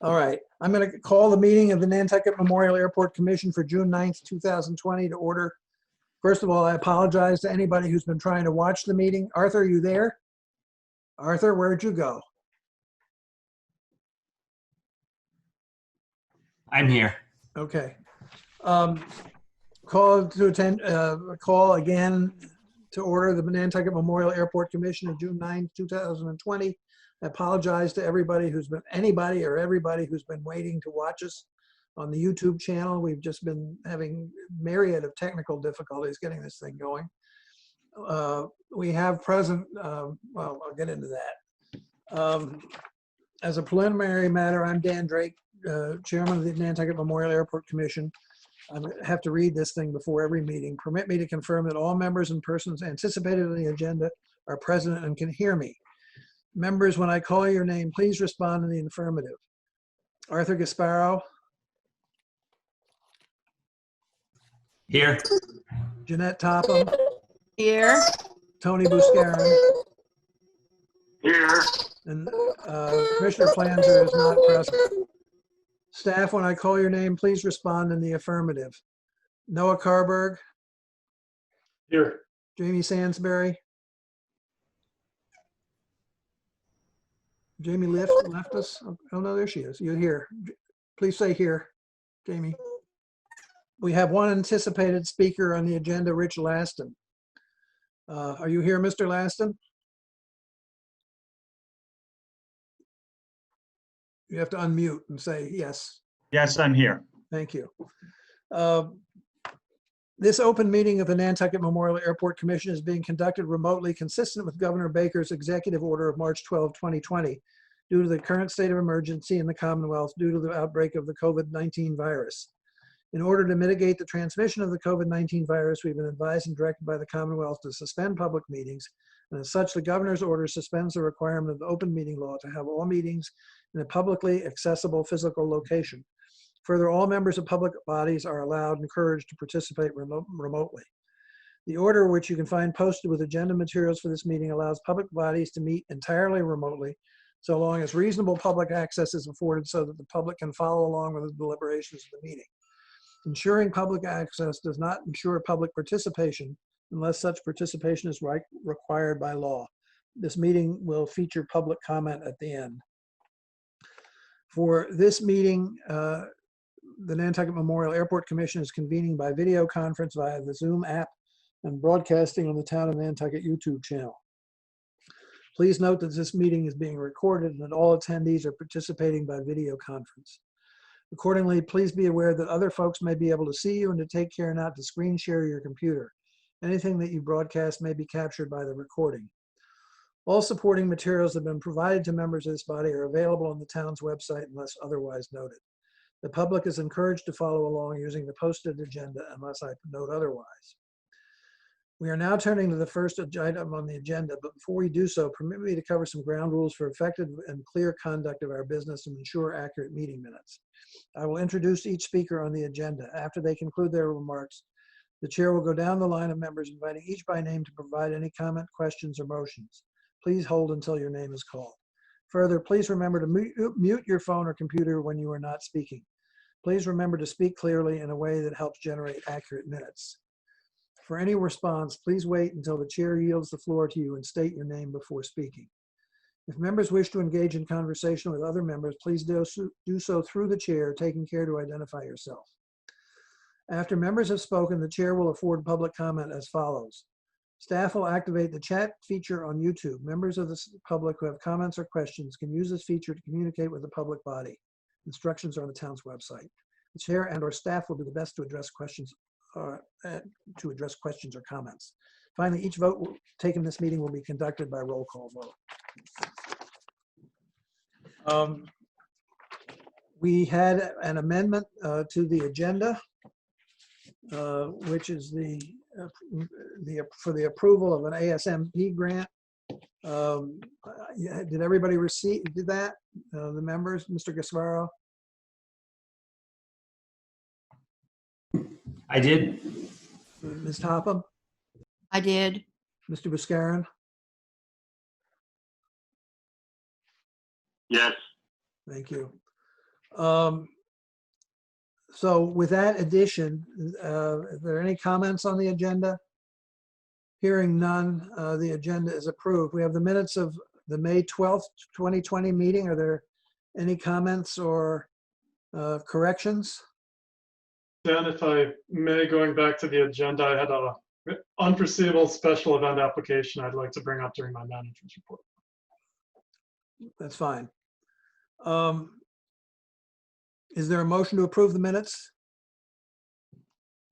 All right, I'm going to call the meeting of the Nantucket Memorial Airport Commission for June 9th, 2020 to order. First of all, I apologize to anybody who's been trying to watch the meeting. Arthur, are you there? Arthur, where'd you go? I'm here. Okay. Call again to order the Nantucket Memorial Airport Commission of June 9th, 2020. I apologize to everybody who's been, anybody or everybody who's been waiting to watch us on the YouTube channel. We've just been having myriad of technical difficulties getting this thing going. We have present, well, I'll get into that. As a preliminary matter, I'm Dan Drake, Chairman of the Nantucket Memorial Airport Commission. I have to read this thing before every meeting. Permit me to confirm that all members and persons anticipated on the agenda are present and can hear me. Members, when I call your name, please respond in the affirmative. Arthur Gasparo. Here. Jeanette Topham. Here. Tony Buscarin. Here. And Commissioner Flanzer is not present. Staff, when I call your name, please respond in the affirmative. Noah Carberg. Here. Jamie Sansbury. Jamie left us. Oh, no, there she is. You're here. Please say here, Jamie. We have one anticipated speaker on the agenda, Rich Laston. Are you here, Mr. Laston? You have to unmute and say yes. Yes, I'm here. Thank you. This open meeting of the Nantucket Memorial Airport Commission is being conducted remotely, consistent with Governor Baker's executive order of March 12, 2020, due to the current state of emergency in the Commonwealth due to the outbreak of the COVID-19 virus. In order to mitigate the transmission of the COVID-19 virus, we've been advised and directed by the Commonwealth to suspend public meetings, and as such, the governor's order suspends the requirement of the open meeting law to have all meetings in a publicly accessible physical location. Further, all members of public bodies are allowed and encouraged to participate remotely. The order, which you can find posted with agenda materials for this meeting, allows public bodies to meet entirely remotely, so long as reasonable public access is afforded so that the public can follow along with the deliberations of the meeting. Ensuring public access does not ensure public participation unless such participation is required by law. This meeting will feature public comment at the end. For this meeting, the Nantucket Memorial Airport Commission is convening by video conference via the Zoom app and broadcasting on the Town of Nantucket YouTube channel. Please note that this meeting is being recorded and that all attendees are participating by video conference. Accordingly, please be aware that other folks may be able to see you and to take care not to screen share your computer. Anything that you broadcast may be captured by the recording. All supporting materials that have been provided to members of this body are available on the town's website unless otherwise noted. The public is encouraged to follow along using the posted agenda unless I note otherwise. We are now turning to the first item on the agenda, but before we do so, permit me to cover some ground rules for effective and clear conduct of our business and ensure accurate meeting minutes. I will introduce each speaker on the agenda. After they conclude their remarks, the chair will go down the line of members, inviting each by name to provide any comment, questions, or motions. Please hold until your name is called. Further, please remember to mute your phone or computer when you are not speaking. Please remember to speak clearly in a way that helps generate accurate minutes. For any response, please wait until the chair yields the floor to you and state your name before speaking. If members wish to engage in conversation with other members, please do so through the chair, taking care to identify yourself. After members have spoken, the chair will afford public comment as follows. Staff will activate the chat feature on YouTube. Members of the public who have comments or questions can use this feature to communicate with the public body. Instructions are on the town's website. The chair and/or staff will do the best to address questions or comments. Finally, each vote taken in this meeting will be conducted by roll call vote. We had an amendment to the agenda, which is for the approval of an ASMP grant. Did everybody did that? The members, Mr. Gasparo? I did. Ms. Topham? I did. Mr. Buscarin? Yes. Thank you. So with that addition, are there any comments on the agenda? Hearing none, the agenda is approved. We have the minutes of the May 12th, 2020 meeting. Are there any comments or corrections? Dan, if I may, going back to the agenda, I had a unforeseeable special event application I'd like to bring up during my manager's report. That's fine. Is there a motion to approve the minutes?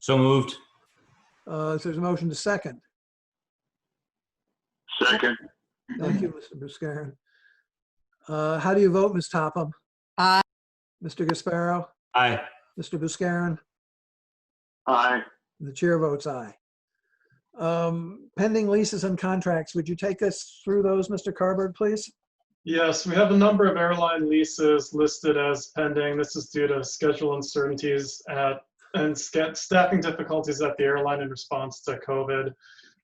So moved. There's a motion to second. Second. Thank you, Mr. Buscarin. How do you vote, Ms. Topham? Aye. Mr. Gasparo? Aye. Mr. Buscarin? Aye. The chair votes aye. Pending leases and contracts, would you take us through those, Mr. Carberg, please? Yes, we have a number of airline leases listed as pending. This is due to schedule uncertainties and staffing difficulties at the airline in response to COVID.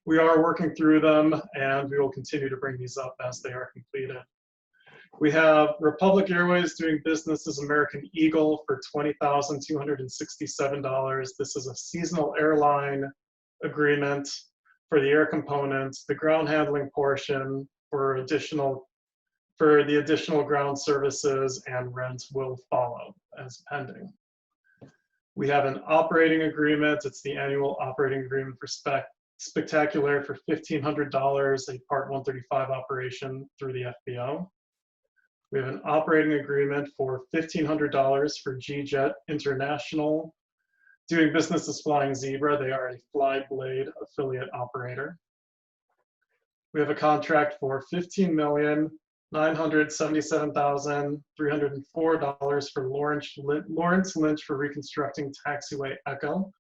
We are working through them, and we will continue to bring these up as they are completed. We have Republic Airways doing business as American Eagle for $20,267. This is a seasonal airline agreement for the air components, the ground handling portion for the additional ground services, and rent will follow as pending. We have an operating agreement. It's the annual operating agreement for Spectacular for $1,500, a Part 135 operation through the FBO. We have an operating agreement for $1,500 for G-Jet International, doing business as Flying Zebra. They are a Flyblade affiliate operator. We have a contract for $15,977,304 for Lawrence Lynch for reconstructing Taxiway Echo.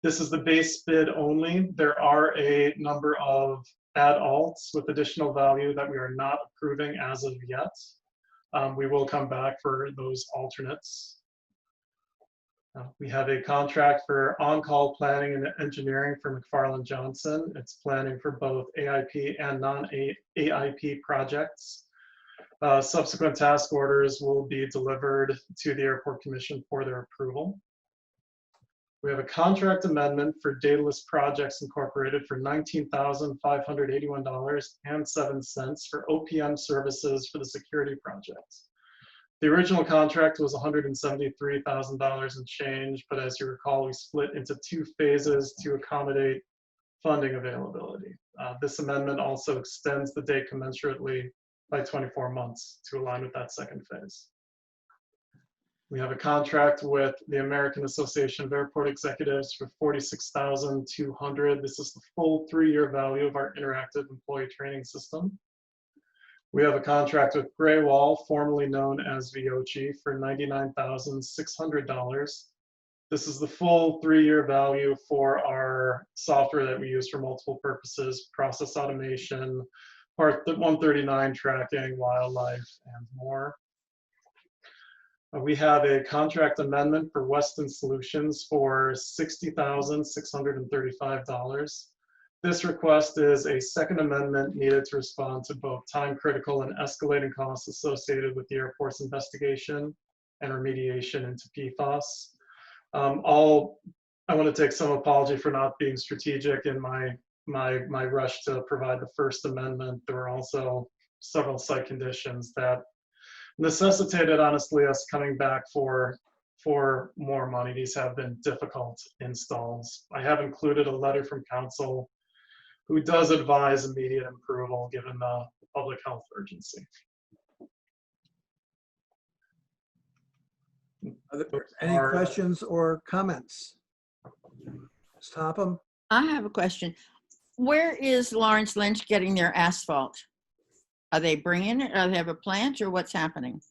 This is the base bid only. There are a number of add-alts with additional value that we are not approving as of yet. We will come back for those alternates. We have a contract for on-call planning and engineering for McFarland Johnson. It's planning for both AIP and non-AIP projects. Subsequent task orders will be delivered to the Airport Commission for their approval. We have a contract amendment for Daedalus Projects Incorporated for $19,581.07 for OPM services for the security projects. The original contract was $173,000 and change, but as you recall, we split into two phases to accommodate funding availability. This amendment also extends the date commensurately by 24 months to align with that second phase. We have a contract with the American Association of Airport Executives for $46,200. This is the full 3-year value of our interactive employee training system. We have a contract with Graywall, formerly known as VOCI, for $99,600. This is the full 3-year value for our software that we use for multiple purposes: process automation, Part 139 tracking, wildlife, and more. We have a contract amendment for Weston Solutions for $60,635. This request is a second amendment needed to respond to both time-critical and escalating costs associated with the airport's investigation and remediation into PFAS. I want to take some apology for not being strategic in my rush to provide the first amendment. There were also several site conditions that necessitated, honestly, us coming back for more money. These have been difficult installs. I have included a letter from council who does advise immediate approval given the public health urgency. Are there any questions or comments? Ms. Topham? I have a question. Where is Lawrence Lynch getting their asphalt? Are they bringing it? Are they have a plant, or what's happening?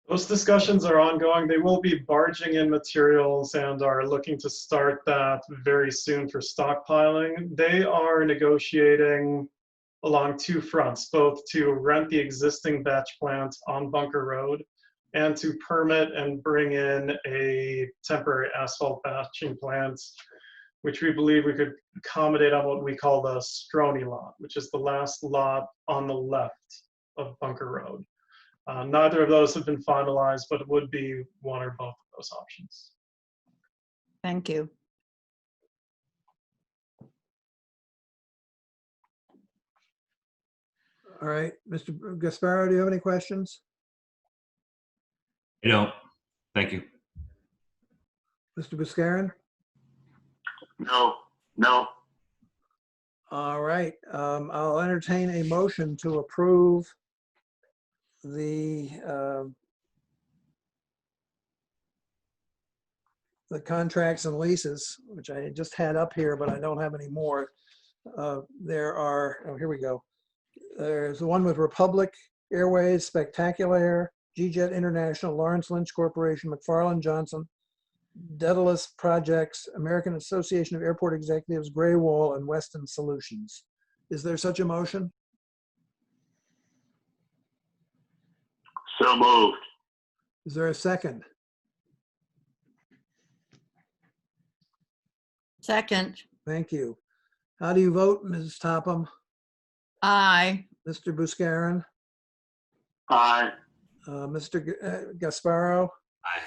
Those discussions are ongoing. They will be barging in materials and are looking to start that very soon for stockpiling. They are negotiating along two fronts, both to rent the existing batch plant on Bunker Road and to permit and bring in a temporary asphalt batching plant, which we believe we could accommodate on what we call the Stroney lot, which is the last lot on the left of Bunker Road. Neither of those have been finalized, but it would be one or both of those options. Thank you. All right, Mr. Gasparo, do you have any questions? I don't. Thank you. Mr. Buscarin? No, no, All right, I'll entertain a motion to approve the contracts and leases, which I just had up here, but I don't have any more. There are, oh, here we go. There's the one with Republic Airways, Spectacular, G-Jet International, Lawrence Lynch Corporation, McFarland Johnson, Daedalus Projects, American Association of Airport Executives, Gray Wall, and Weston Solutions. Is there such a motion? so moved. Is there a second? Second, Thank you. How do you vote, Mrs. Topham? aye. Mr. Buscarin? Aye, Mr. Gasparo? Aye.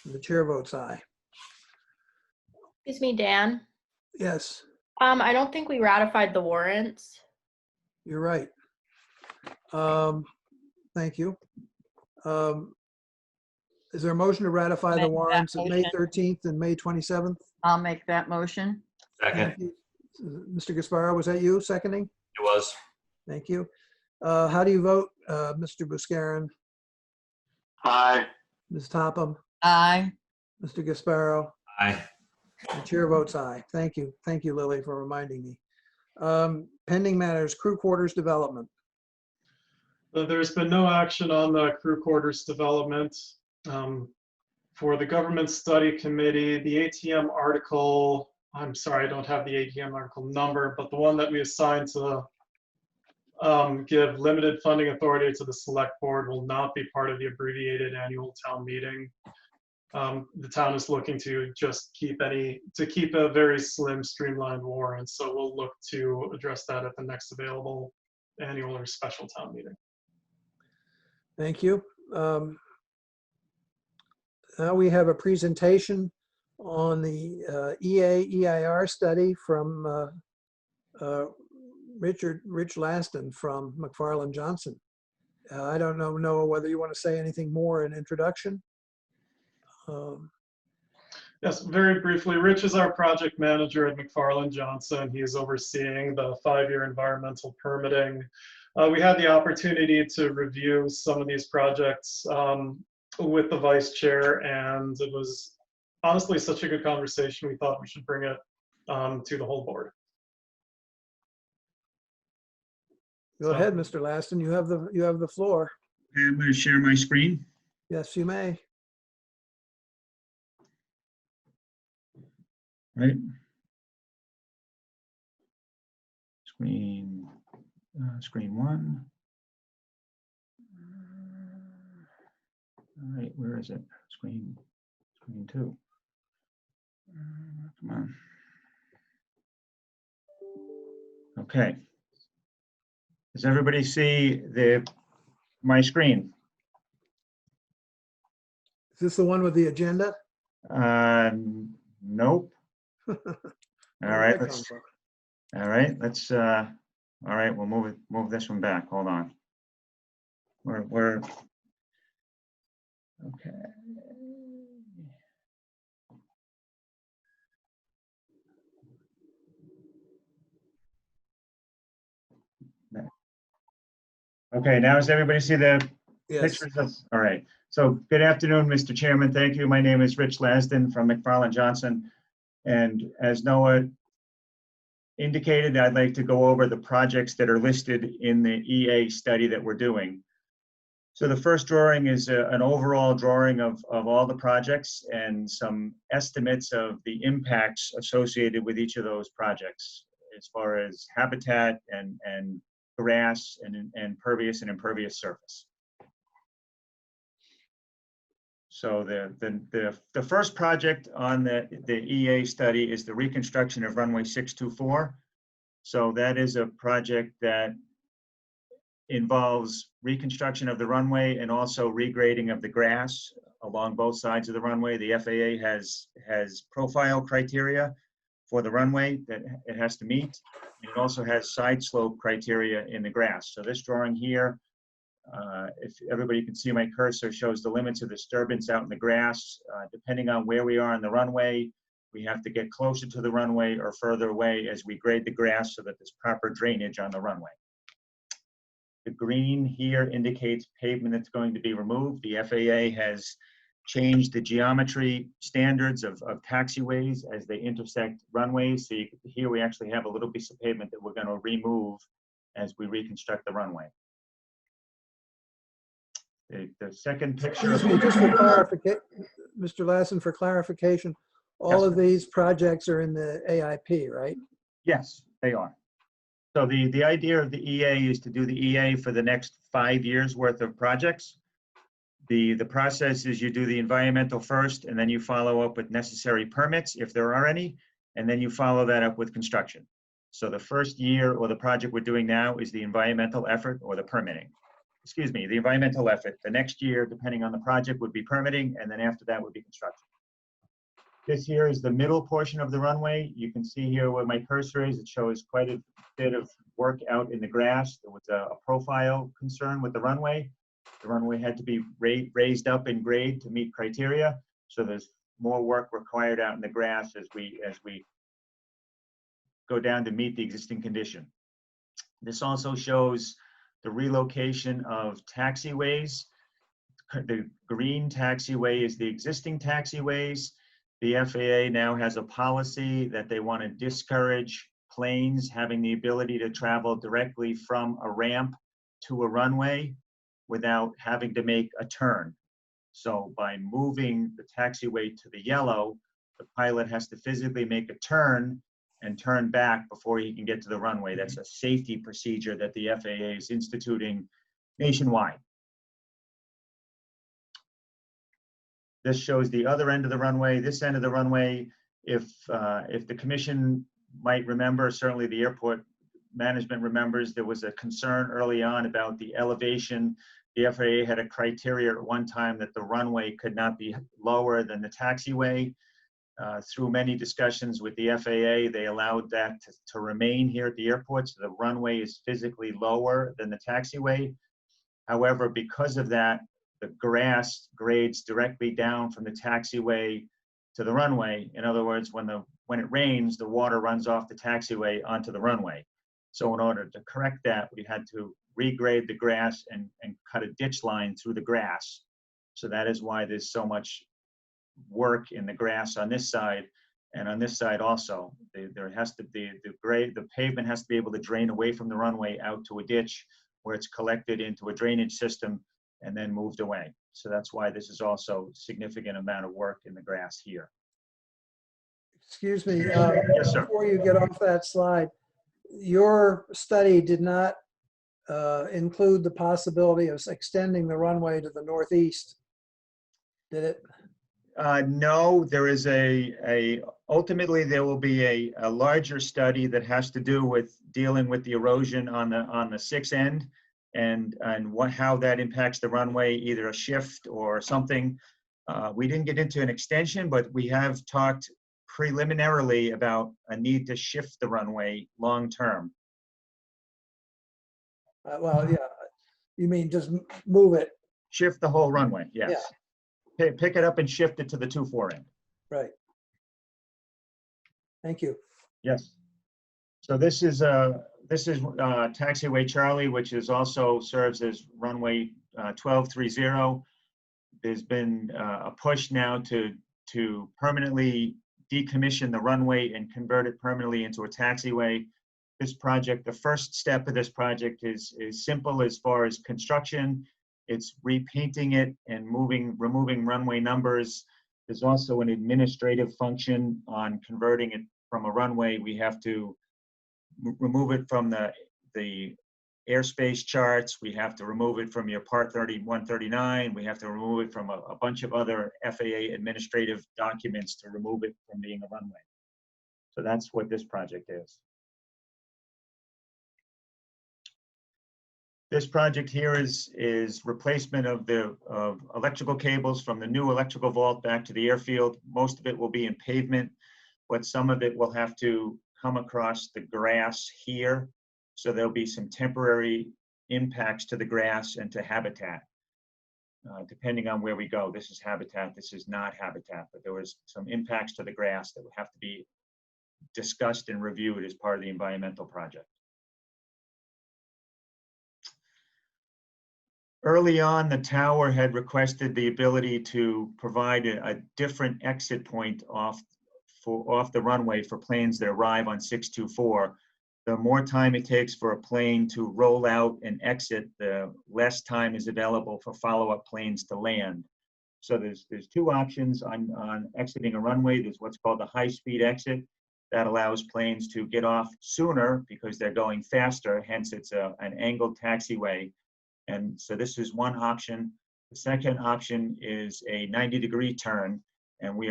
The chair votes aye. Excuse me, Dan. Yes, I don't think we ratified the warrants. you're right. Thank you. Is there a motion to ratify the Make that warrants of May motion. 13th and May 27th? I'll make that motion. Second. Thank you. Mr. Gasparo, was that you seconding? It was. Thank you. How do you vote, Mr. Buscarin, aye, Ms. Topham, Aye. Mr. Gasparo? Aye. The chair votes aye. Thank you. Thank you, Lily, for reminding me. Pending matters, crew quarters development. There's been no action on the crew quarters development. For the government study committee, the ATM article, I'm sorry, I don't have the ATM article number, but the one that we assigned to give limited funding authority to the select board will not be part of the abbreviated annual town meeting. The town is looking to just keep a very slim, streamlined warrant, so we'll look to address that at the next available annual or special town meeting. Thank you. Now we have a presentation on the EA-EIR study from Rich Laston from McFarland Johnson. I don't know, Noah, whether you want to say anything more in introduction. Yes, very briefly, Rich is our project manager at McFarland Johnson. He is overseeing the 5-year environmental permitting. We had the opportunity to review some of these projects with the vice chair, and it was honestly such a good conversation. We thought we should bring it to the whole board. Go ahead, Mr. Laston. You have the floor. I'm going to share my screen. Yes, you may. Right. Screen 1. All right, where is it? Screen 2. Come on. Okay. Does everybody see my screen? Is this the one with the agenda? Nope. All right, let's. All right, let's. All right, we'll move this one back. Hold on. We're okay. Okay, now does everybody see the Yes. pictures? All right. So good afternoon, Mr. Chairman. Thank you. My name is Rich Lasden from McFarland Johnson. And as Noah indicated, I'd like to go over the projects that are listed in the EA study that we're doing. So the first drawing is an overall drawing of all the projects and some estimates of the impacts associated with each of those projects as far as habitat and grass and pervious and impervious surface. So the first project on the EA study is the reconstruction of runway 624. So that is a project that involves reconstruction of the runway and also regrading of the grass along both sides of the runway. The FAA has profile criteria for the runway that it has to meet. And it also has side slope criteria in the grass. So this drawing here, if everybody can see my cursor, shows the limits of disturbance out in the grass. Depending on where we are on the runway, we have to get closer to the runway or further away as we grade the grass so that there's proper drainage on the runway. The green here indicates pavement that's going to be removed. The FAA has changed the geometry standards of taxiways as they intersect runways. So here we actually have a little piece of pavement that we're going to remove as we reconstruct the runway. The second picture. Excuse me, just for clarification, Mr. Lassen, for clarification, all Yes. of these projects are in the AIP, right? Yes, they are. So the idea of the EA is to do the EA for the next 5 years worth of projects. The process is you do the environmental first, and then you follow up with necessary permits if there are any, and then you follow that up with construction. So the first year or the project we're doing now is the environmental effort or the permitting. Excuse me, the environmental effort. The next year, depending on the project, would be permitting, and then after that would be construction. This here is the middle portion of the runway. You can see here where my cursor is. It shows quite a bit of work out in the grass. There was a profile concern with the runway. The runway had to be raised up in grade to meet criteria. So there's more work required out in the grass as we go down to meet the existing condition. This also shows the relocation of taxiways. The green taxiway is the existing taxiways. The FAA now has a policy that they want to discourage planes having the ability to travel directly from a ramp to a runway without having to make a turn. So by moving the taxiway to the yellow, the pilot has to physically make a turn and turn back before he can get to the runway. That's a safety procedure that the FAA is instituting nationwide. This shows the other end of the runway. This end of the runway, if the commission might remember, certainly the airport management remembers, there was a concern early on about the elevation. The FAA had a criteria at one time that the runway could not be lower than the taxiway. Through many discussions with the FAA, they allowed that to remain here at the airport, so the runway is physically lower than the taxiway. However, because of that, the grass grades directly down from the taxiway to the runway. In other words, when it rains, the water runs off the taxiway onto the runway. So in order to correct that, we had to regrade the grass and cut a ditch line through the grass. So that is why there's so much work in the grass on this side, and on this side also. There has to be the pavement has to be able to drain away from the runway out to a ditch where it's collected into a drainage system and then moved away. So that's why this is also a significant amount of work in the grass here. Excuse me, Yes, sir. before you get off that slide, your study did not include the possibility of extending the runway to the northeast, did it? No, there is ultimately there will be a larger study that has to do with dealing with the erosion on the 6 end and how that impacts the runway, either a shift or something. We didn't get into an extension, but we have talked preliminarily about a need to shift the runway long term. Well, yeah, you mean just move it, Shift the whole runway, yes. Yeah. Pick it up and shift it to the 2-4 end. right? Thank you. Yes. So this is Taxiway Charlie, which is also serves as runway 1230. There's been a push now to permanently decommission the runway and convert it permanently into a taxiway. This project, the first step of this project is simple as far as construction. It's repainting it and removing runway numbers. There's also an administrative function on converting it from a runway. We have to remove it from the airspace charts. We have to remove it from your Part 139. We have to remove it from a bunch of other FAA administrative documents to remove it from being a runway. So that's what this project is. This project here is replacement of electrical cables from the new electrical vault back to the airfield. Most of it will be in pavement, but some of it will have to come across the grass here. So there'll be some temporary impacts to the grass and to habitat, depending on where we go. This is habitat, this is not habitat, but there was some impacts to the grass that would have to be discussed and reviewed as part of the environmental project. Early on, the tower had requested the ability to provide a different exit point off the runway for planes that arrive on 624. The more time it takes for a plane to roll out and exit, the less time is available for follow-up planes to land. So there's two options on exiting a runway. There's what's called the high-speed exit. That allows planes to get off sooner because they're going faster, hence it's an angled taxiway. And so this is one option. The second option is a 90-degree turn. And we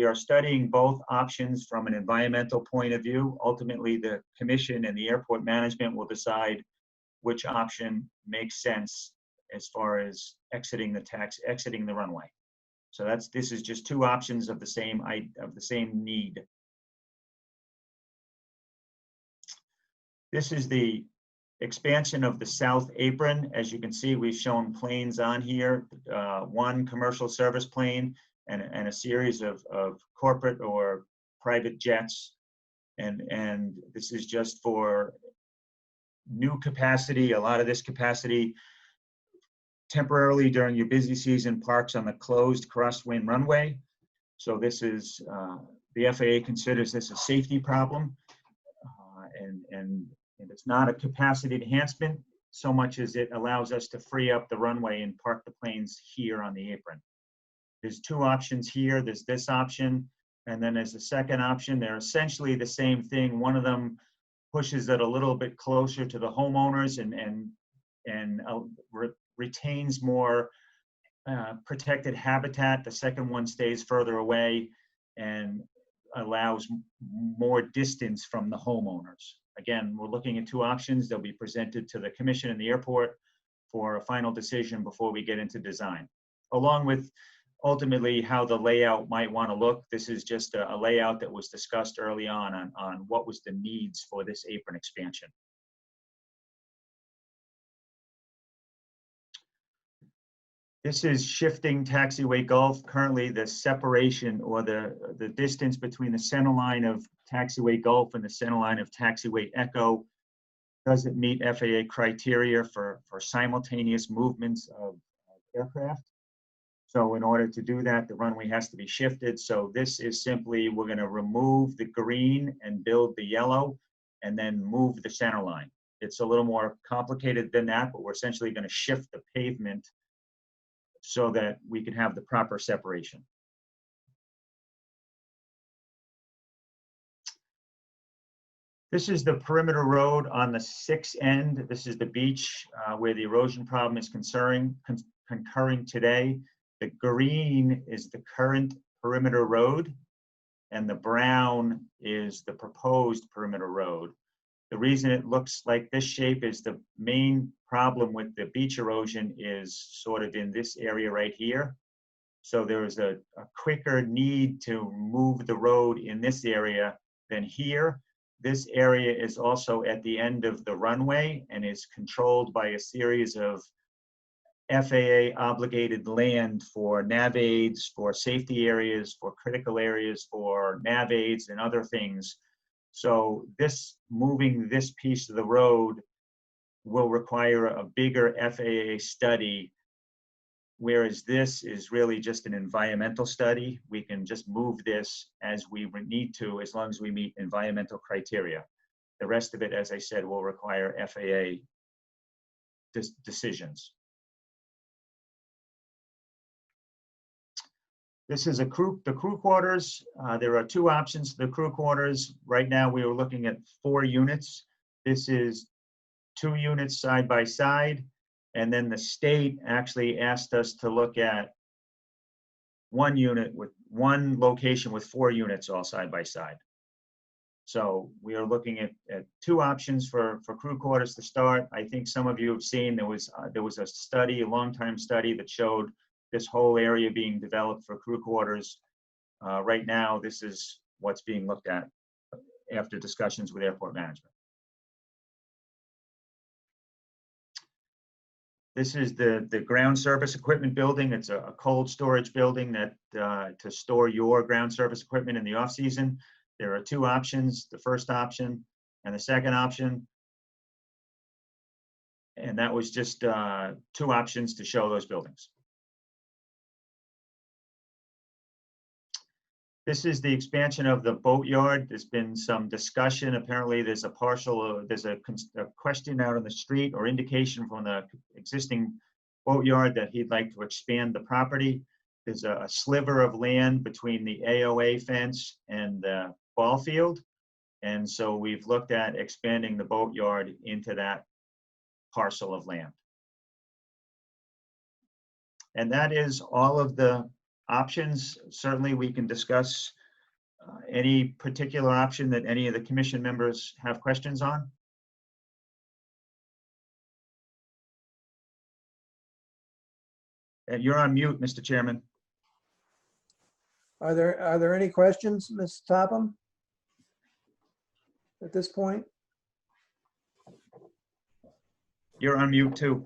are studying both options from an environmental point of view. Ultimately, the commission and the airport management will decide which option makes sense as far as exiting the runway. So this is just two options of the same need. This is the expansion of the south apron. As you can see, we've shown planes on here, one commercial service plane and a series of corporate or private jets. And this is just for new capacity. A lot of this capacity temporarily during your busy season parks on the closed crosswind runway. So this is, the FAA considers this a safety problem. And it's not a capacity enhancement so much as it allows us to free up the runway and park the planes here on the apron. There's two options here. There's this option, and then there's a second option. They're essentially the same thing. One of them pushes it a little bit closer to the homeowners and retains more protected habitat. The second one stays further away and allows more distance from the homeowners. Again, we're looking at two options. They'll be presented to the commission and the airport for a final decision before we get into design, along with ultimately how the layout might want to look. This is just a layout that was discussed early on what was the needs for this apron expansion. This is shifting taxiway Gulf. Currently, the separation or the distance between the center line of taxiway Gulf and the center line of taxiway Echo doesn't meet FAA criteria for simultaneous movements of aircraft. So in order to do that, the runway has to be shifted. So this is simply, we're going to remove the green and build the yellow and then move the center line. It's a little more complicated than that, but we're essentially going to shift the pavement so that we can have the proper separation. This is the perimeter road on the 6th end. This is the beach where the erosion problem is concurring today. The green is the current perimeter road, and the brown is the proposed perimeter road. The reason it looks like this shape is the main problem with the beach erosion is sort of in this area right here. So there is a quicker need to move the road in this area than here. This area is also at the end of the runway and is controlled by a series of FAA obligated land for nav aids, for safety areas, for critical areas, for nav aids and other things. So moving this piece of the road will require a bigger FAA study, whereas this is really just an environmental study. We can just move this as we need to, as long as we meet environmental criteria. The rest of it, as I said, will require FAA decisions. This is the crew quarters. There are two options for the crew quarters. Right now, we are looking at 4 units. This is 2 units side by side. And then the state actually asked us to look at 1 unit with 1 location with 4 units all side by side. So we are looking at two options for crew quarters to start. I think some of you have seen there was a study, a long-time study that showed this whole area being developed for crew quarters. Right now, this is what's being looked at after discussions with airport management. This is the ground service equipment building. It's a cold storage building that to store your ground service equipment in the off season. There are two options, the first option and the second option. And that was just two options to show those buildings. This is the expansion of the Boatyard. There's been some discussion. Apparently there's a question out on the street or indication from the existing Boatyard that he'd like to expand the property. There's a sliver of land between the AOA fence and the ball field. And so we've looked at expanding the Boatyard into that parcel of land. And that is all of the options. Certainly we can discuss any particular option that any of the commission members have questions on. You're on mute, Mr. Chairman. Are there any questions, Ms. Topham? At this point? You're on mute too.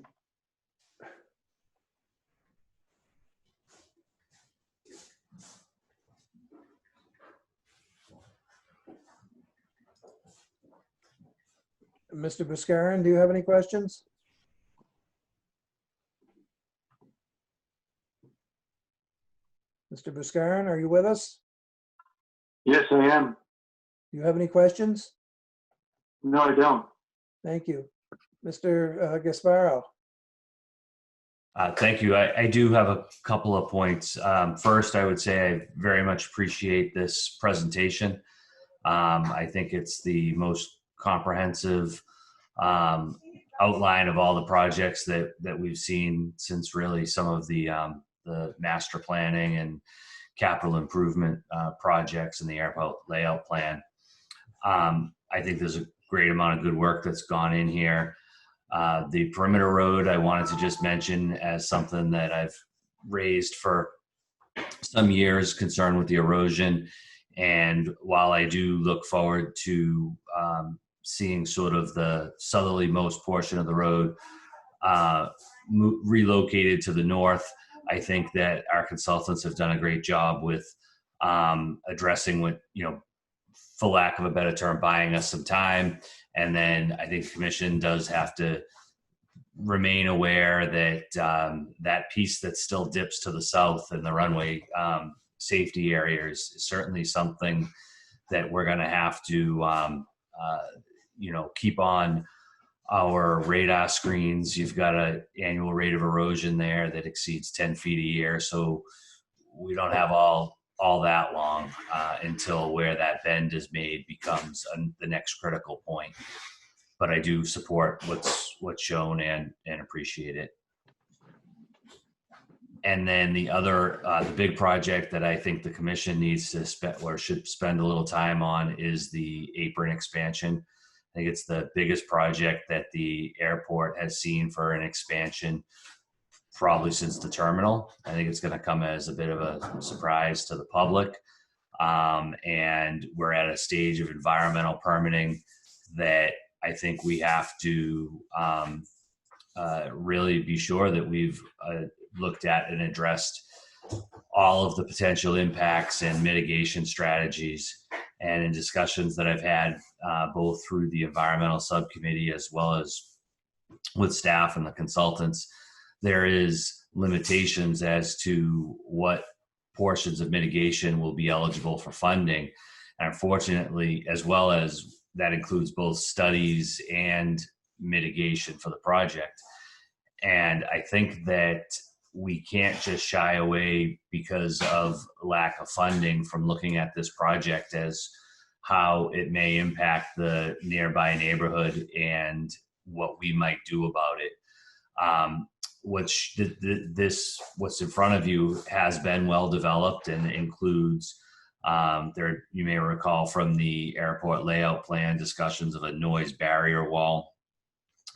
Mr. Buscarin, do you have any questions? Mr. Buscarin, are you with us? Yes, I am. Do you have any questions? No, I don't. Thank you. Mr. Gasparo? Thank you. I do have a couple of points. First, I would say I very much appreciate this presentation. I think it's the most comprehensive outline of all the projects that we've seen since really some of the master planning and capital improvement projects in the airport layout plan. I think there's a great amount of good work that's gone in here. The perimeter road, I wanted to just mention as something that I've raised for some years, concerned with the erosion. And while I do look forward to seeing sort of the southerly most portion of the road relocated to the north, I think that our consultants have done a great job with addressing what, for lack of a better term, buying us some time. And then I think the commission does have to remain aware that that piece that still dips to the south in the runway safety area is certainly something that we're going to have to, keep on our radar screens. You've got an annual rate of erosion there that exceeds 10 feet a year. So we don't have all that long until where that bend is made becomes the next critical point. But I do support what's shown and appreciate it. And then the other, the big project that I think the commission needs to spend or should spend a little time on is the Apron Expansion. I think it's the biggest project that the airport has seen for an expansion probably since the terminal. I think it's going to come as a bit of a surprise to the public. And we're at a stage of environmental permitting that I think we have to really be sure that we've looked at and addressed all of the potential impacts and mitigation strategies. And in discussions that I've had both through the environmental subcommittee as well as with staff and the consultants, there is limitations as to what portions of mitigation will be eligible for funding. And unfortunately, as well as that includes both studies and mitigation for the project. And I think that we can't just shy away because of lack of funding from looking at this project as how it may impact the nearby neighborhood and what we might do about it. What's in front of you has been well developed and includes There, you may recall from the airport layout plan discussions of a noise barrier wall.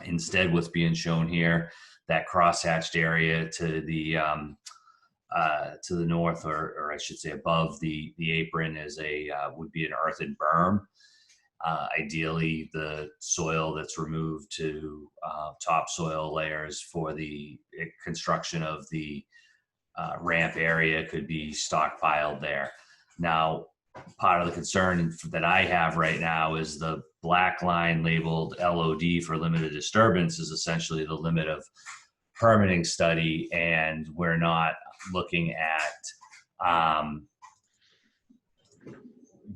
Instead, what's being shown here, that crosshatched area to the north, or I should say above the apron, is would be an earthen berm. Ideally, the soil that's removed to topsoil layers for the construction of the ramp area could be stockpiled there. Now, part of the concern that I have right now is the black line labeled LOD for limited disturbance is essentially the limit of permitting study, and we're not looking at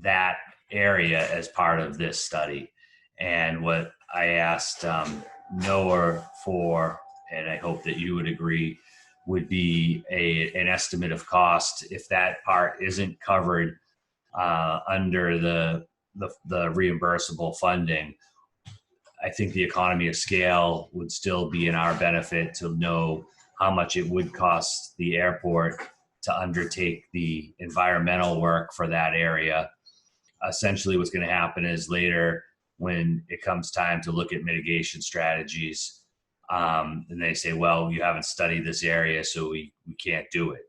that area as part of this study. And what I asked NOAA for, and I hope that you would agree, would be an estimate of cost if that part isn't covered under the reimbursable funding. I think the economy of scale would still be in our benefit to know how much it would cost the airport to undertake the environmental work for that area. Essentially, what's going to happen is later, when it comes time to look at mitigation strategies, and they say, well, you haven't studied this area, so we can't do it.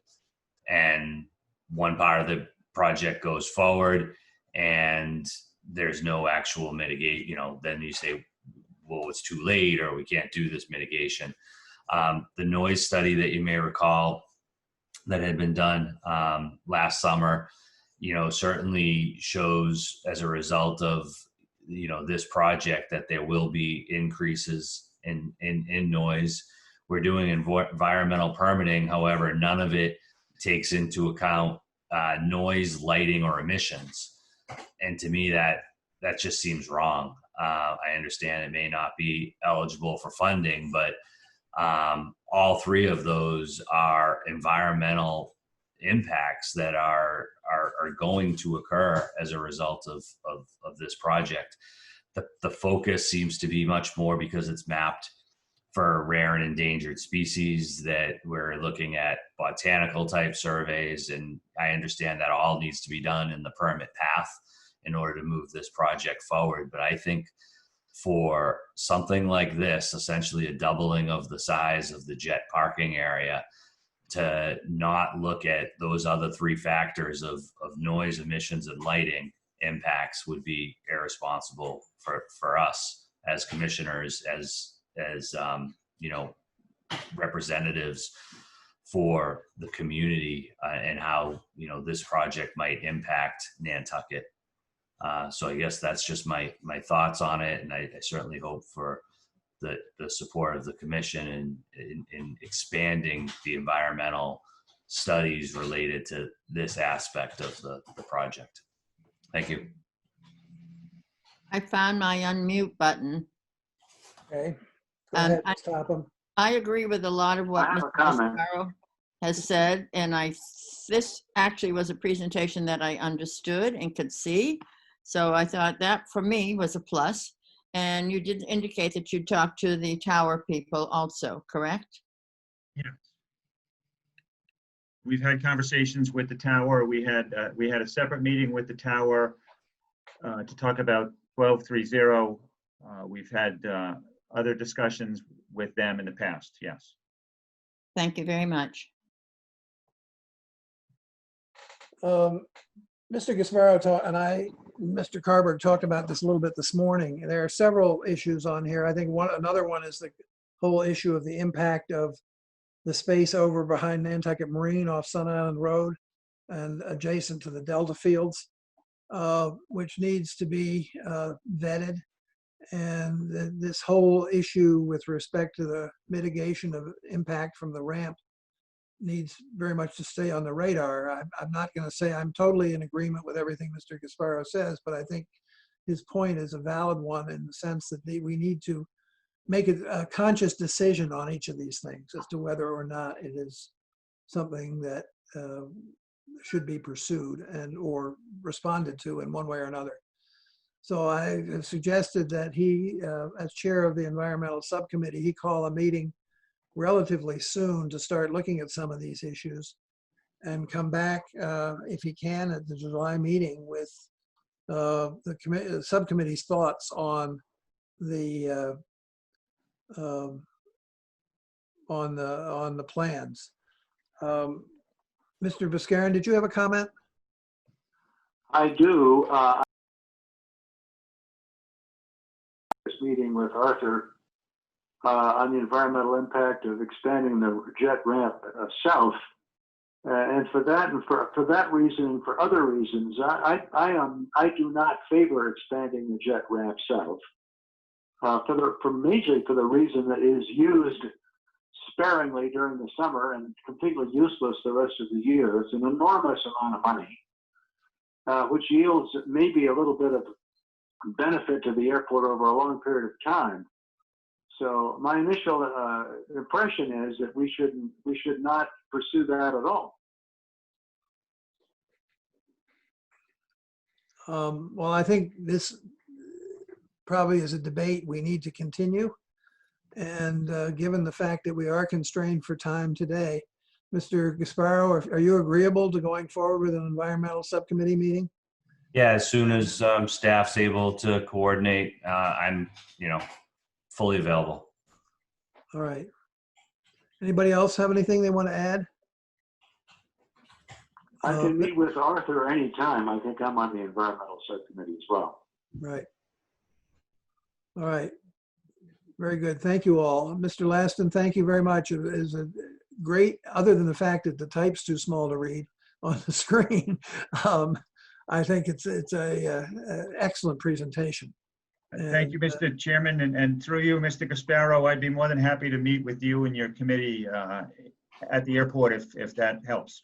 And one part of the project goes forward and there's no actual mitigate, then you say, well, it's too late, or we can't do this mitigation. The noise study that you may recall that had been done last summer, certainly shows as a result of, this project that there will be increases in noise. We're doing environmental permitting. However, none of it takes into account noise, lighting, or emissions. And to me, that just seems wrong. I understand it may not be eligible for funding, but all three of those are environmental impacts that are going to occur as a result of this project. The focus seems to be much more because it's mapped for rare and endangered species, that we're looking at botanical type surveys, and I understand that all needs to be done in the permit path in order to move this project forward. But I think for something like this, essentially a doubling of the size of the jet parking area, to not look at those other three factors of noise, emissions, and lighting impacts would be irresponsible for us as commissioners, as representatives for the community, and how this project might impact Nantucket. So I guess that's just my thoughts on it, and I certainly hope for the support of the commission in expanding the environmental studies related to this aspect of the project. Thank you. I found my unmute button. Okay, go ahead, I- stop them. I agree with a lot of what I have Mr. a comment. Sparrow has said, and this actually was a presentation that I understood and could see. So I thought that for me was a plus. And you did indicate that you talked to the tower people also, correct? Yeah. We've had conversations with the tower. We had a separate meeting with the tower to talk about 1230. We've had other discussions with them in the past, yes. Thank you very much. Mr. Gasparo and Mr. Carberg talked about this a little bit this morning. There are several issues on here. I think another one is the whole issue of the impact of the space over behind Nantucket Marine off Sun Island Road and adjacent to the Delta Fields, which needs to be vetted. And this whole issue with respect to the mitigation of impact from the ramp needs very much to stay on the radar. I'm not going to say I'm totally in agreement with everything Mr. Gasparo says, but I think his point is a valid one in the sense that we need to make a conscious decision on each of these things as to whether or not it is something that should be pursued and or responded to in one way or another. So I suggested that he, as chair of the environmental subcommittee, he call a meeting relatively soon to start looking at some of these issues and come back, if he can, at the July meeting with the subcommittee's thoughts on the plans. Mr. Viscarin, did you have a comment? I do. This meeting with Arthur on the environmental impact of expanding the jet ramp south. And for that, and for that reason, and for other reasons, I do not favor expanding the jet ramp south. Majorly for the reason that it is used sparingly during the summer and completely useless the rest of the year. It's an enormous amount of money, which yields maybe a little bit of benefit to the airport over a long period of time. So my initial impression is that we should not pursue that at all. Well, I think this probably is a debate we need to continue. And given the fact that we are constrained for time today, Mr. Gasparo, are you agreeable to going forward with an environmental subcommittee meeting? Yeah, as soon as staff's able to coordinate, I'm, fully available. All right. Anybody else have anything they want to add? I can meet with Arthur anytime. I think I'm on the environmental subcommittee as well. Right. All right. Very good. Thank you all. Mr. Laston, thank you very much. It is a great, other than the fact that the type's too small to read on the screen, I think it's a excellent presentation. Thank you, Mr. Chairman, and through you, Mr. Gasparo, I'd be more than happy to meet with you and your committee at the airport if that helps.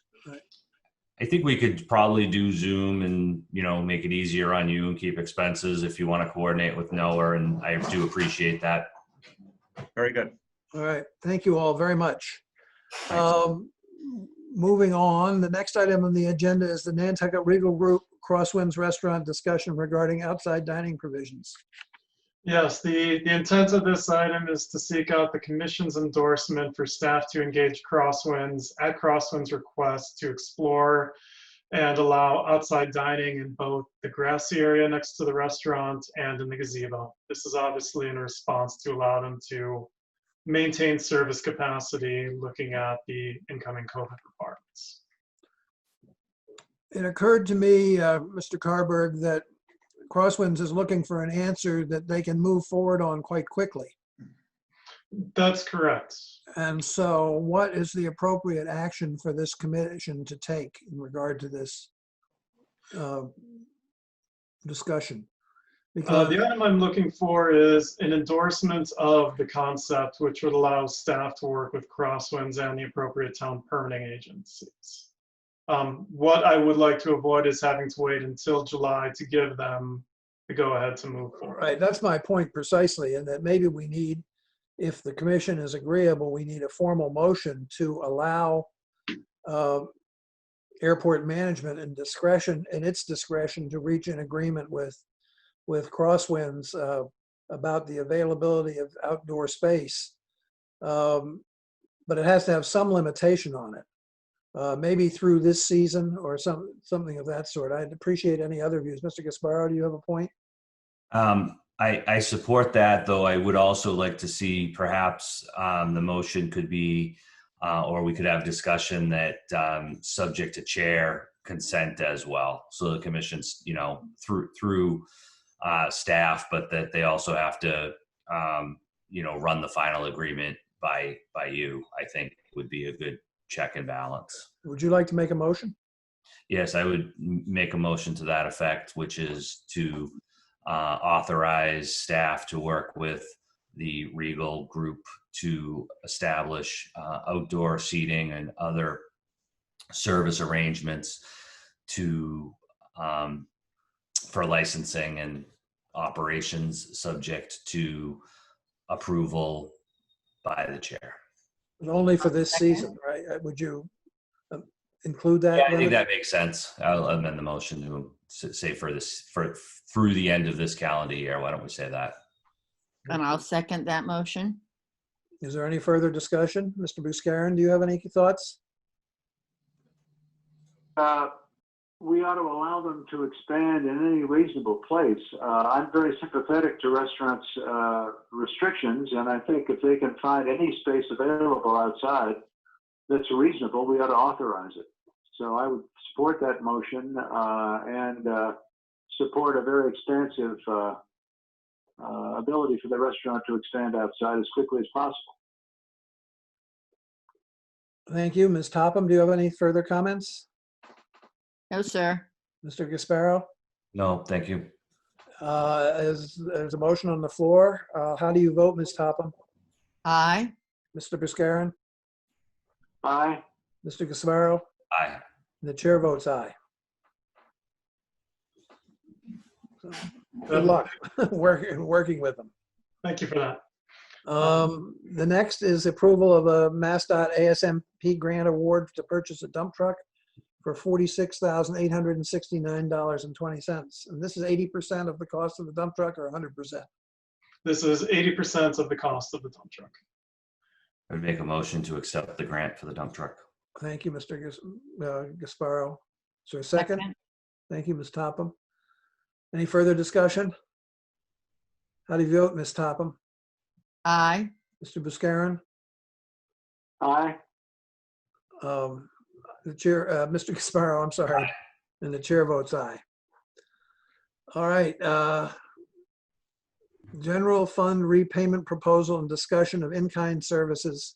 I think we could probably do Zoom and, make it easier on you and keep expenses if you want to coordinate with Noah, and I do appreciate that. Very good. All right. Thank you all very much. Moving on, the next item on the agenda is the Nantucket Regal Group Crosswinds Restaurant discussion regarding outside dining provisions. Yes, the intent of this item is to seek out the commission's endorsement for staff to engage Crosswinds at Crosswinds' request to explore and allow outside dining in both the grassy area next to the restaurant and in the gazebo. This is obviously in response to allow them to maintain service capacity, looking at the incoming COVID requirements. It occurred to me, Mr. Carberg, that Crosswinds is looking for an answer that they can move forward on quite quickly. That's correct. And so what is the appropriate action for this commission to take in regard to this discussion? Because The item I'm looking for is an endorsement of the concept, which would allow staff to work with Crosswinds and the appropriate town permitting agencies. What I would like to avoid is having to wait until July to give them the go-ahead to move forward. right, that's my point precisely, and that maybe we need, if the commission is agreeable, we need a formal motion to allow airport management and its discretion to reach an agreement with Crosswinds about the availability of outdoor space. But it has to have some limitation on it. Maybe through this season or something of that sort. I'd appreciate any other views. Mr. Gasparo, do you have a point? I support that, though I would also like to see perhaps the motion could be, or we could have discussion that subject to chair consent as well. So the commission's, through staff, but that they also have to, run the final agreement by you, I think would be a good check and balance. Would you like to make a motion? Yes, I would make a motion to that effect, which is to authorize staff to work with the Regal group to establish outdoor seating and other service arrangements for licensing and operations subject to approval by the chair. But only for this season, right? Would you include that? Yeah, I think that makes sense. I'll amend the motion to say for through the end of this calendar year. Why don't we say that? And I'll second that motion. Is there any further discussion? Mr. Buscarin, do you have any thoughts? we ought to allow them to expand in any reasonable place. I'm very sympathetic to restaurants' restrictions, and I think if they can find any space available outside that's reasonable, we ought to authorize it. So I would support that motion and support a very expansive ability for the restaurant to expand outside as quickly as possible. Thank you. Ms. Topham, do you have any further comments? No, sir. Mr. Gasparo? No, thank you. There's a motion on the floor. How do you vote, Ms. Topham? Aye. Mr. Buscarin? Aye. Mr. Gasparo? Aye. The chair votes aye. So, good luck working with them. Thank you for that. The next is approval of a Mascot ASMP grant award to purchase a dump truck for $46,869.20. And this is 80% of the cost of the dump truck or 100%? This is 80% of the cost of the dump truck. I would make a motion to accept the grant for the dump truck. Thank you, Mr. Gasparo. Is there a second? Second. Thank you, Ms. Topham. Any further discussion? How do you vote, Ms. Topham? Aye. Mr. Buscarin? Aye. The chair, Mr. Gasparo, I'm sorry. And the chair votes aye. All right. General fund repayment proposal and discussion of in-kind services.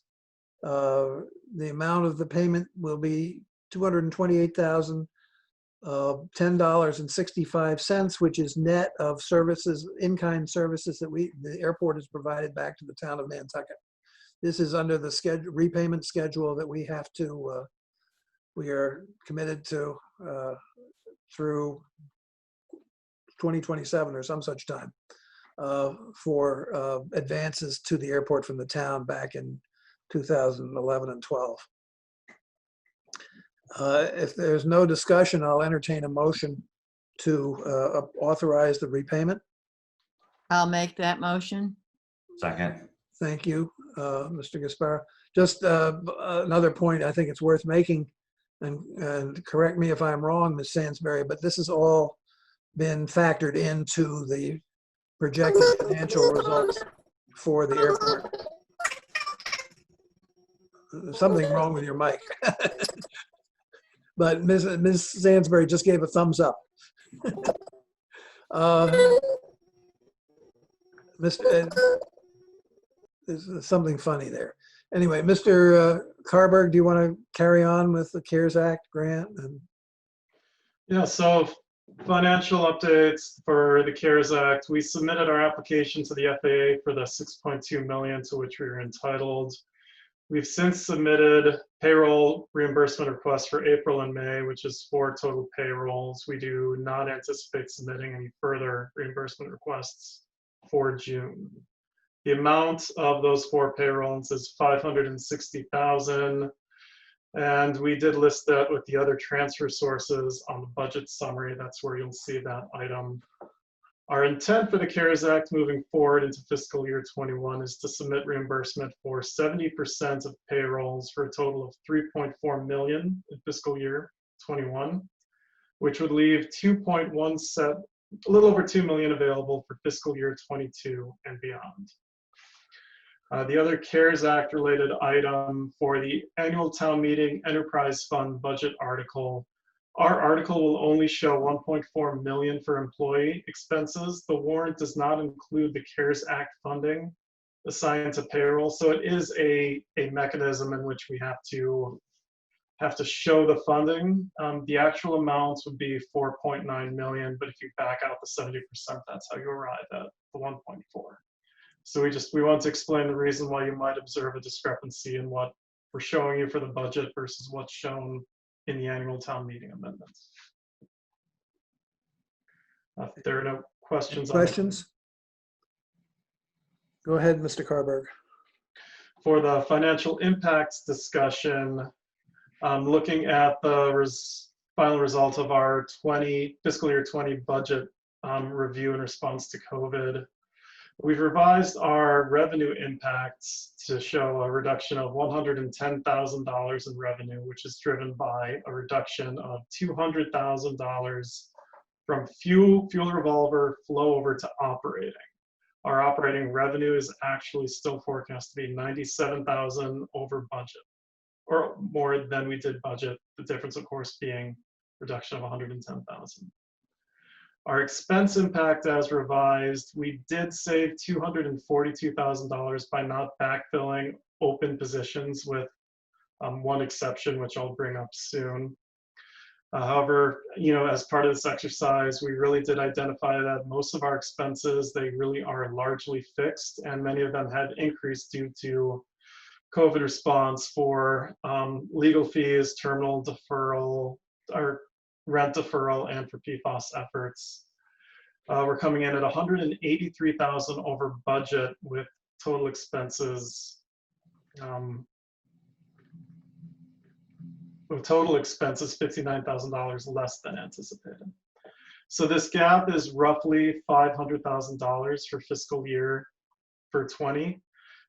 The amount of the payment will be $228,010.65, which is net of services, in-kind services that the airport has provided back to the town of Nantucket. This is under the repayment schedule that we have to, we are committed to through 2027 or some such time for advances to the airport from the town back in 2011 and 12. If there's no discussion, I'll entertain a motion to authorize the repayment. I'll make that motion. Second. Thank you, Mr. Gasparo. Just another point I think it's worth making, and correct me if I'm wrong, Ms. Sansbury, but this has all been factored into the projected financial results for the airport. There's something wrong with your mic. But Ms. Sansbury just gave a thumbs up. There's something funny there. Anyway, Mr. Carberg, do you want to carry on with the CARES Act grant? Yeah, so financial updates for the CARES Act. We submitted our application to the FAA for the $6.2 million to which we were entitled. We've since submitted payroll reimbursement requests for April and May, which is 4 total payrolls. We do not anticipate submitting any further reimbursement requests for June. The amount of those 4 payrolls is $560,000, and we did list that with the other transfer sources on the budget summary. That's where you'll see that item. Our intent for the CARES Act moving forward into fiscal year 21 is to submit reimbursement for 70% of payrolls for a total of $3.4 million in fiscal year 21, which would leave a little over $2 million available for fiscal year 22 and beyond. The other CARES Act related item for the annual town meeting enterprise fund budget article. Our article will only show $1.4 million for employee expenses. The warrant does not include the CARES Act funding assigned to payroll. So it is a mechanism in which we have to show the funding. The actual amounts would be $4.9 million, but if you back out the 70%, that's how you arrive at the 1.4. So we want to explain the reason why you might observe a discrepancy in what we're showing you for the budget versus what's shown in the annual town meeting amendments. If there are no questions. Questions? Go ahead, Mr. Carberg. For the financial impacts discussion, looking at the final result of our fiscal year 20 budget review in response to COVID, We've revised our revenue impacts to show a reduction of $110,000 in revenue, which is driven by a reduction of $200,000 from fuel revolver flow over to operating. Our operating revenue is actually still forecast to be $97,000 over budget, or more than we did budget. The difference, of course, being reduction of $110,000. Our expense impact as revised, we did save $242,000 by not backfilling open positions with one exception, which I'll bring up soon. However, as part of this exercise, we really did identify that most of our expenses, they really are largely fixed, and many of them had increased due to COVID response for legal fees, terminal deferral, or rent deferral, and for PFAS efforts. We're coming in at $183,000 over budget with total expenses. $59,000 less than anticipated. So this gap is roughly $500,000 for fiscal year for 20.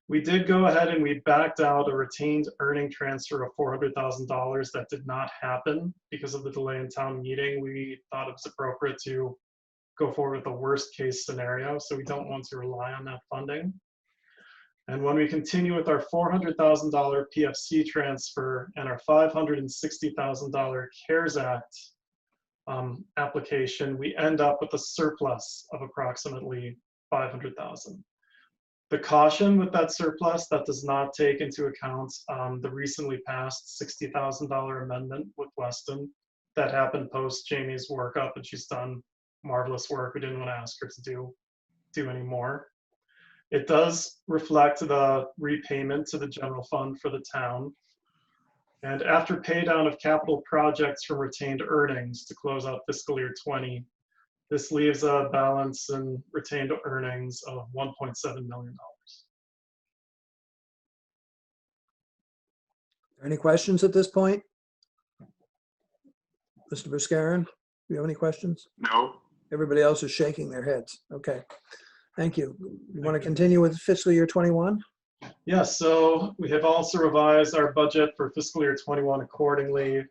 We did go ahead and we backed out a retained earning transfer of $400,000 that did not happen because of the delay in town meeting. We thought it was appropriate to go forward with the worst case scenario, so we don't want to rely on that funding. And when we continue with our $400,000 PFC transfer and our $560,000 CARES Act application, we end up with a surplus of approximately $500,000. The caution with that surplus, that does not take into account the recently passed $60,000 amendment with Weston that happened post Jamie's workup, and she's done marvelous work. We didn't want to ask her to do any more. It does reflect the repayment to the general fund for the town. And after pay down of capital projects from retained earnings to close out fiscal year 20, this leaves a balance in retained earnings of $1.7 million. Any questions at this point? Mr. Buscarin, do you have any questions? No. Everybody else is shaking their heads. Okay, thank you. You want to continue with fiscal year 21? Yes, so we have also revised our budget for fiscal year 21 accordingly.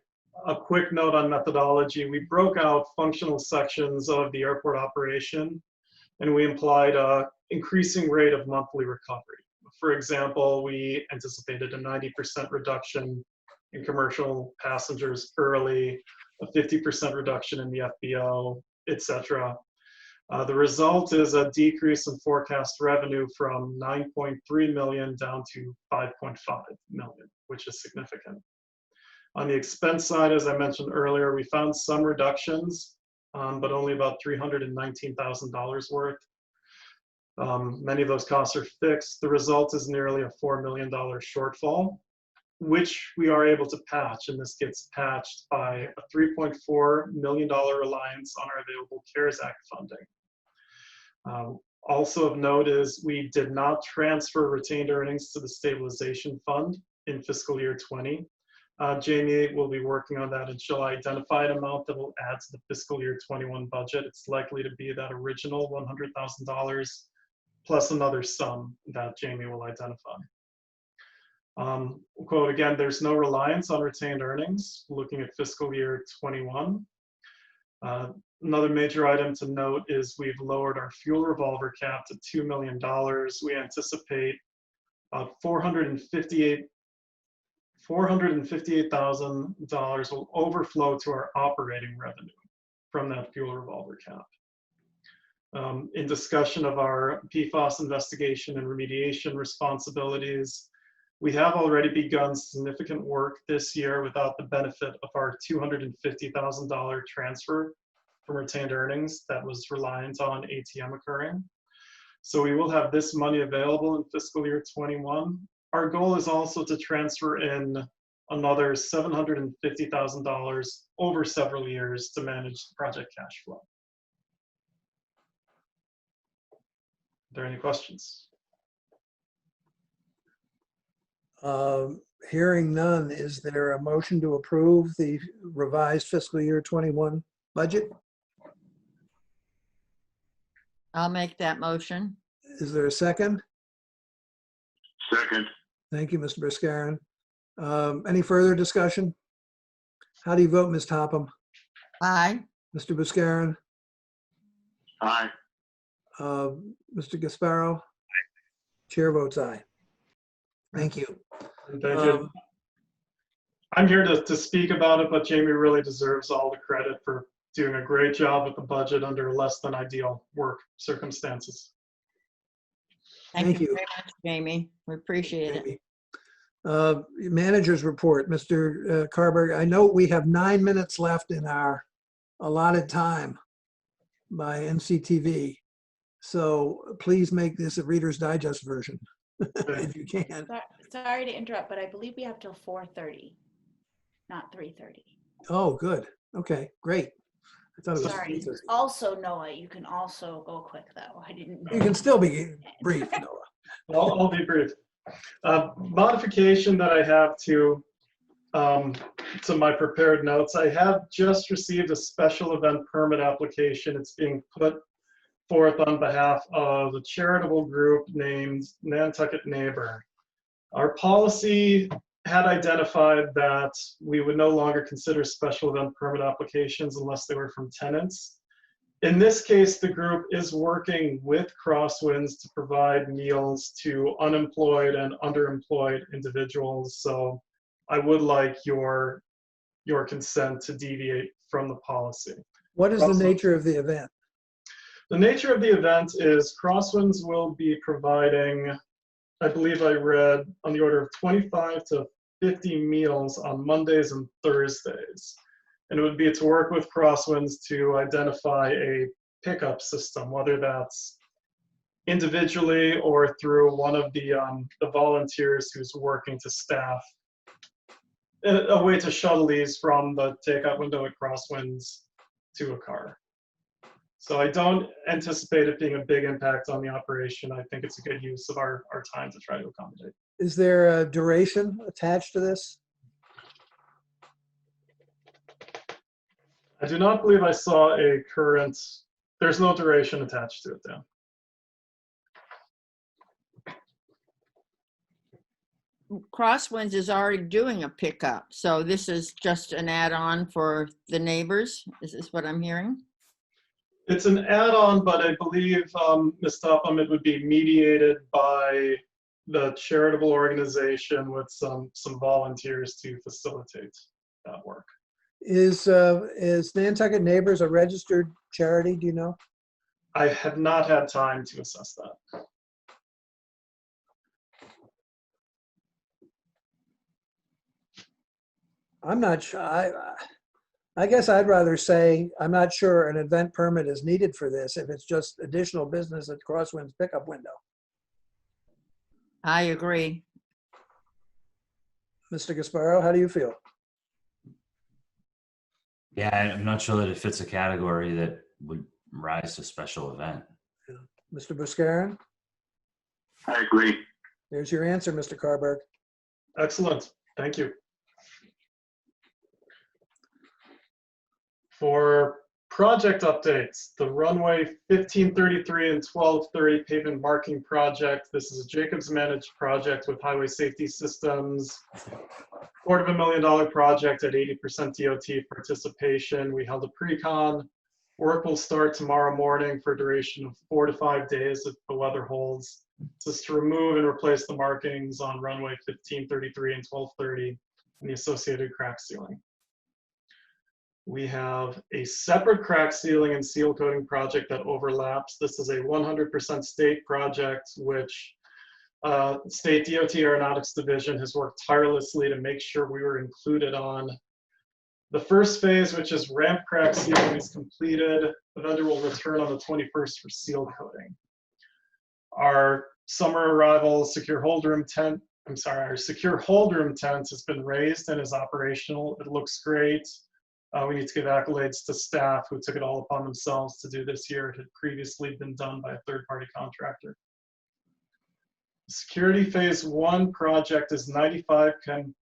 A quick note on methodology. We broke out functional sections of the airport operation, and we implied an increasing rate of monthly recovery. For example, we anticipated a 90% reduction in commercial passengers early, a 50% reduction in the FBO, etc. The result is a decrease in forecast revenue from 9.3 million down to 5.5 million, which is significant. On the expense side, as I mentioned earlier, we found some reductions, but only about $319,000 worth. Many of those costs are fixed. The result is nearly a $4 million shortfall, which we are able to patch, and this gets patched by a $3.4 million reliance on our available CARES Act funding. Also of note is we did not transfer retained earnings to the stabilization fund in fiscal year 20. Jamie will be working on that, and she'll identify an amount that will add to the fiscal year 21 budget. It's likely to be that original $100,000 plus another sum that Jamie will identify. Quote again, there's no reliance on retained earnings looking at fiscal year 21. Another major item to note is we've lowered our fuel revolver cap to $2 million. We anticipate $458,000 will overflow to our operating revenue from that fuel revolver cap. In discussion of our PFAS investigation and remediation responsibilities, we have already begun significant work this year without the benefit of our $250,000 transfer from retained earnings that was reliant on ATM occurring. So we will have this money available in fiscal year 21. Our goal is also to transfer in another $750,000 over several years to manage the project cash flow. Are there any questions? Hearing none, is there a motion to approve the revised fiscal year 21 budget? I'll make that motion. Is there a second? Second. Thank you, Mr. Buscarin. Any further discussion? How do you vote, Ms. Topham? Aye. Mr. Buscarin? Aye. Mr. Gasparo? Chair votes aye. Thank you. Thank you. I'm here to speak about it, but Jamie really deserves all the credit for doing a great job with the budget under less than ideal work circumstances. Thank you you. very much, Jamie. We appreciate it. Maybe. Manager's report, Mr. Carberg. I know we have 9 minutes left in our allotted time by NCTV. So please make this a Reader's Digest version if you can. Sorry to interrupt, but I believe we have till 4:30, not 3:30. Oh, good. Okay, great. I thought it was Sorry. 3:30. Also, Noah, you can also go quick though. I didn't know. You can still be brief, Noah. I'll be brief. Modification that I have to my prepared notes. I have just received a special event permit application. It's being put forth on behalf of a charitable group named Nantucket Neighbor. Our policy had identified that we would no longer consider special event permit applications unless they were from tenants. In this case, the group is working with Crosswinds to provide meals to unemployed and underemployed individuals. So I would like your consent to deviate from the policy. What is the nature of the event? The nature of the event is Crosswinds will be providing, I believe I read, on the order of 25 to 50 meals on Mondays and Thursdays. And it would be to work with Crosswinds to identify a pickup system, whether that's individually or through one of the volunteers who's working to staff, a way to shuttle these from the takeout window at Crosswinds to a car. So I don't anticipate it being a big impact on the operation. I think it's a good use of our time to try to accommodate. Is there a duration attached to this? I do not believe I saw a current, there's no duration attached to it, Dan. Crosswinds is already doing a pickup, so this is just an add-on for the neighbors. Is this what I'm hearing? It's an add-on, but I believe, Ms. Topham, it would be mediated by the charitable organization with some volunteers to facilitate that work. Is Nantucket Neighbors a registered charity? Do you know? I have not had time to assess that. I'm not sure. I guess I'd rather say I'm not sure an event permit is needed for this if it's just additional business at Crosswinds pickup window. I agree. Mr. Gasparo, how do you feel? Yeah, I'm not sure that it fits a category that would rise to special event. Mr. Buscarin? I agree. There's your answer, Mr. Carberg. Excellent, thank you. For project updates, the runway 1533 and 1230 pavement marking project. This is a Jacobs managed project with Highway Safety Systems. $250,000 project at 80% DOT participation. We held a pre-con. Work will start tomorrow morning for a duration of 4 to 5 days if the weather holds. Just to remove and replace the markings on runway 1533 and 1230 and the associated crack sealing. We have a separate crack sealing and seal coating project that overlaps. This is a 100% state project, which State DOT Aeronautics Division has worked tirelessly to make sure we were included on. The first phase, which is ramp crack sealing, is completed. The vendor will return on the 21st for seal coating. Our summer arrival secure hold room tent, our secure hold room tent has been raised and is operational. It looks great. We need to give accolades to staff who took it all upon themselves to do this year. It had previously been done by a third-party contractor. Security phase 1 project is 95%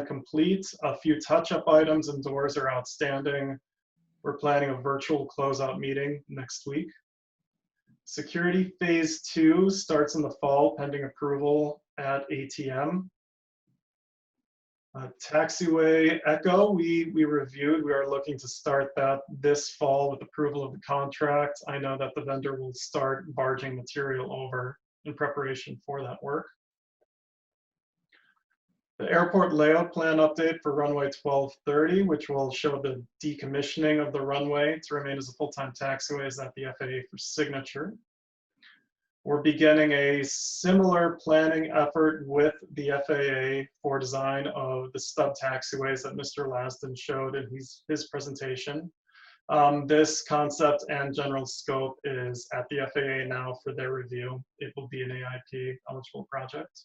complete. A few touch-up items and doors are outstanding. We're planning a virtual closeout meeting next week. Security Phase 2 starts in the fall pending approval at ATM. Taxiway Echo, we reviewed. We are looking to start that this fall with approval of the contract. I know that the vendor will start barging material over in preparation for that work. The airport layout plan update for runway 1230, which will show the decommissioning of the runway to remain as a full-time taxiway, is at the FAA for signature. We're beginning a similar planning effort with the FAA for design of the stub taxiways that Mr. Lasden showed in his presentation. This concept and general scope is at the FAA now for their review. It will be an AIP eligible project.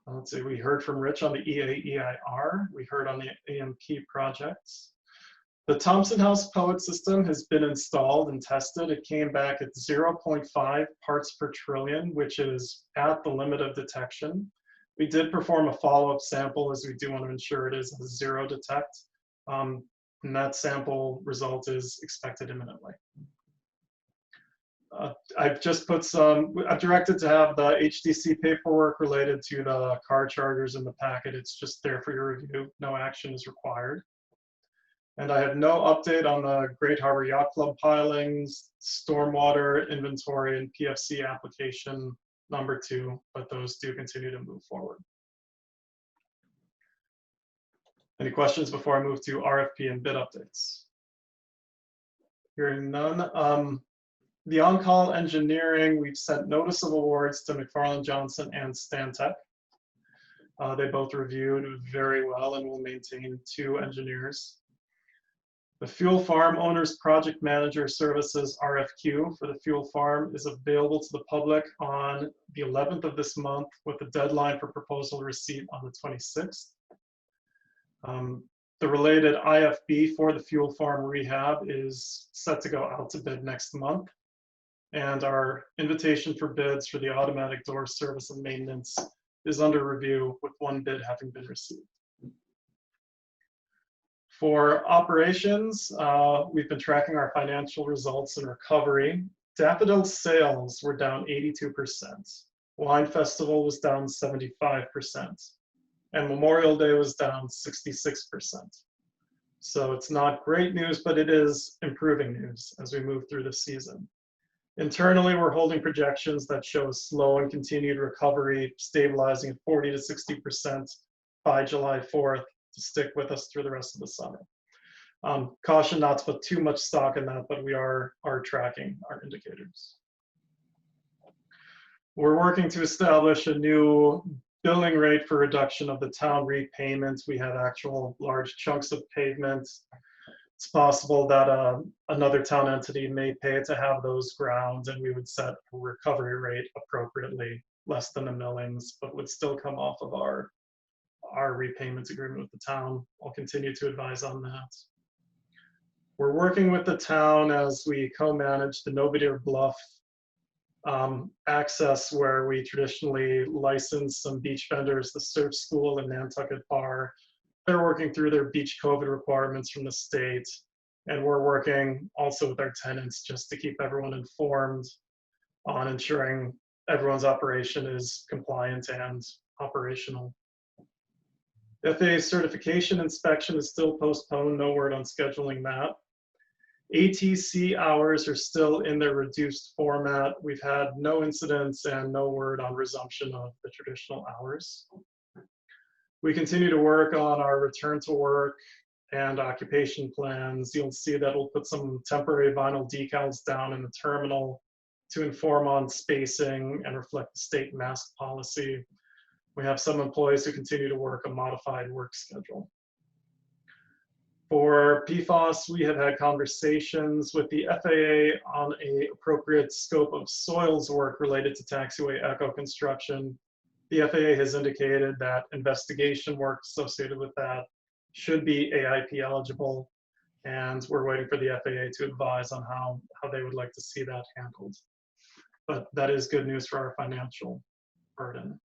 Let's see, we heard from Rich on the EAEIR. We heard on the AMP projects. The Thompson House pellet system has been installed and tested. It came back at 0.5 parts per trillion, which is at the limit of detection. We did perform a follow-up sample, as we do want to ensure it is a zero detect. And that sample result is expected imminently. I've just put I've directed to have the HDC paperwork related to the car chargers in the packet. It's just there for your review. No action is required. And I have no update on the Great Harbor Yacht Club pilings, stormwater inventory, and PFC application number 2, but those do continue to move forward. Any questions before I move to RFP and bid updates? Hearing none. The on-call engineering, we've sent notice of awards to McFarland Johnson and Stantec. They both reviewed very well and will maintain 2 engineers. The Fuel Farm Owners Project Manager Services RFQ for the Fuel Farm is available to the public on the 11th of this month with a deadline for proposal receipt on the 26th. The related IFB for the Fuel Farm rehab is set to go out to bid next month. And our invitation for bids for the automatic door service and maintenance is under review, with 1 bid having been received. For operations, we've been tracking our financial results and recovery. Daffodil sales were down 82%. Wine Festival was down 75%. And Memorial Day was down 66%. So it's not great news, but it is improving news as we move through the season. Internally, we're holding projections that show slow and continued recovery, stabilizing at 40 to 60% by July 4th to stick with us through the rest of the summer. Caution not to put too much stock in that, but we are tracking our indicators. We're working to establish a new billing rate for reduction of the town repayments. We have actual large chunks of pavement. It's possible that another town entity may pay to have those ground, and we would set a recovery rate appropriately, less than the millings, but would still come off of our repayment agreement with the town. I'll continue to advise on that. We're working with the town as we co-manage the Novadear Bluff access, where we traditionally license some beach vendors, the Surf School and Nantucket Bar. They're working through their beach COVID requirements from the state. And we're working also with our tenants just to keep everyone informed on ensuring everyone's operation is compliant and operational. FAA certification inspection is still postponed, no word on scheduling that. ATC hours are still in their reduced format. We've had no incidents and no word on resumption of the traditional hours. We continue to work on our return to work and occupation plans. You'll see that we'll put some temporary vinyl decals down in the terminal to inform on spacing and reflect the state mask policy. We have some employees who continue to work a modified work schedule. For PFAS, we have had conversations with the FAA on an appropriate scope of soils work related to Taxiway Echo construction. The FAA has indicated that investigation work associated with that should be AIP eligible, and we're waiting for the FAA to advise on how they would like to see that handled. But that is good news for our financial burden.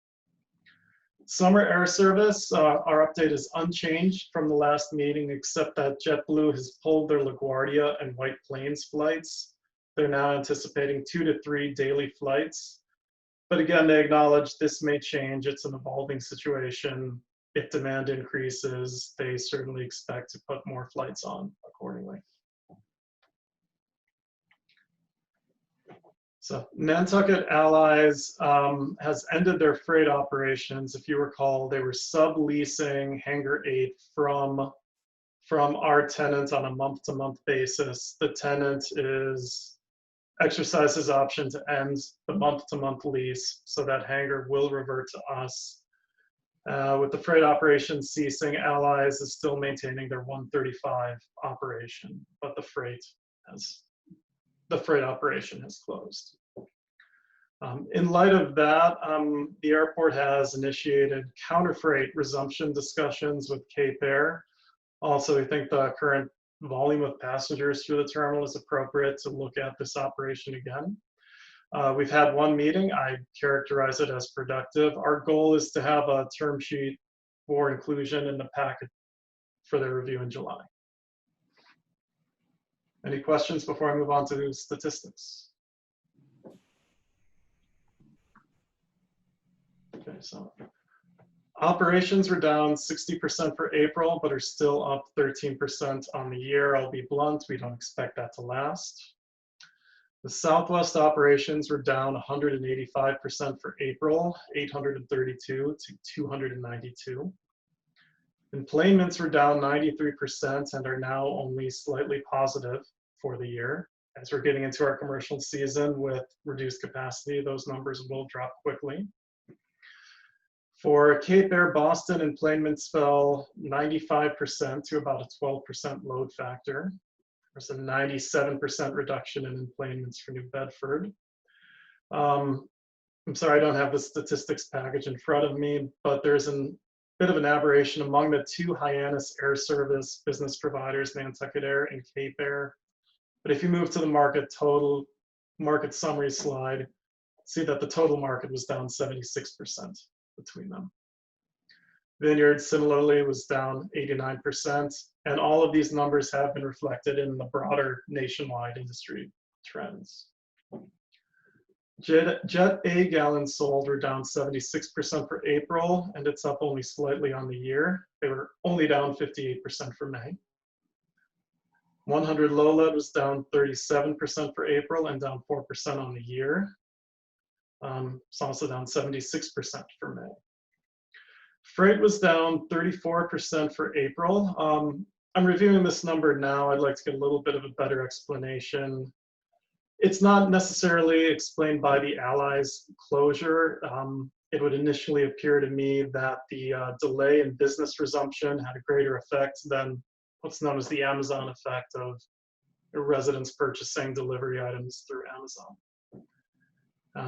Summer air service, our update is unchanged from the last meeting, except that JetBlue has pulled their LaGuardia and White Plains flights. They're now anticipating 2 to 3 daily flights. But again, they acknowledge this may change. It's an evolving situation. If demand increases, they certainly expect to put more flights on accordingly. So Nantucket Allies has ended their freight operations. If you recall, they were subleasing Hangar 8 from our tenant on a month-to-month basis. The tenant exercised his option to end the month-to-month lease, so that hangar will revert to us. With the freight operation ceasing, Allies is still maintaining their 135 operation, but the freight operation has closed. In light of that, the airport has initiated counterfreight resumption discussions with Cape Air. Also, we think the current volume of passengers through the terminal is appropriate to look at this operation again. We've had one meeting. I characterize it as productive. Our goal is to have a term sheet for inclusion in the packet for their review in July. Any questions before I move on to statistics? Okay, so operations were down 60% for April, but are still up 13% on the year. I'll be blunt, we don't expect that to last. The Southwest operations were down 185% for April, 832 to 292. Enplanements were down 93% and are now only slightly positive for the year. As we're getting into our commercial season with reduced capacity, those numbers will drop quickly. For Cape Air Boston, enplanements fell 95% to about a 12% load factor. There's a 97% reduction in enplanements for New Bedford. I'm sorry, I don't have the statistics package in front of me, but there's a bit of an aberration among the two Hyannis Air Service business providers, Nantucket Air and Cape Air. But if you move to the market summary slide, see that the total market was down 76% between them. Vineyard similarly was down 89%, and all of these numbers have been reflected in the broader nationwide industry trends. Jet A gallons sold were down 76% for April, and it's up only slightly on the year. They were only down 58% for May. 100 low lead was down 37% for April and down 4% on the year. It's also down 76% for May. Freight was down 34% for April. I'm reviewing this number now. I'd like to get a little bit of a better explanation. It's not necessarily explained by the Allies closure. It would initially appear to me that the delay in business resumption had a greater effect than what's known as the Amazon effect of residents purchasing delivery items through Amazon.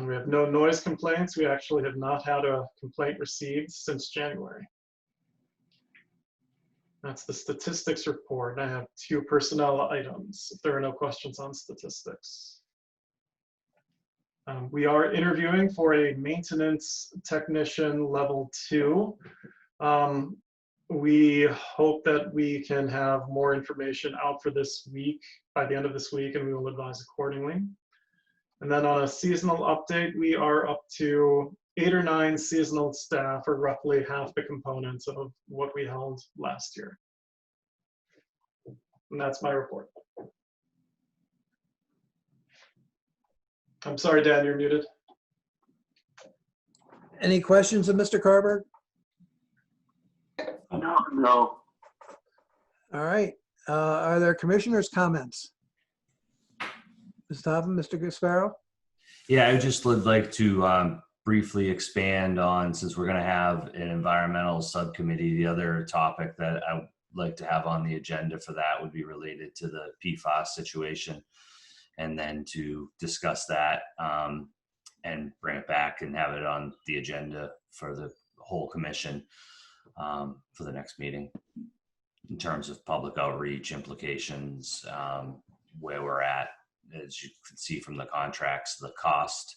We have no noise complaints. We actually have not had a complaint received since January. That's the statistics report. I have 2 personnel items, if there are no questions on statistics. We are interviewing for a maintenance technician level 2. We hope that we can have more information out for this week, by the end of this week, and we will advise accordingly. And then on a seasonal update, we are up to 8 or 9 seasonal staff, or roughly half the components of what we held last year. And that's my report. I'm sorry, Dan, you're muted. Any questions of Mr. Carberg? No. All right. Are there commissioners' comments? Ms. Topham, Mr. Gasparo? Yeah, I just would like to briefly expand on, since we're going to have an environmental subcommittee, the other topic that I would like to have on the agenda for that would be related to the PFAS situation, and then to discuss that and bring it back and have it on the agenda for the whole commission for the next meeting in terms of public outreach implications, where we're at. As you can see from the contracts, the cost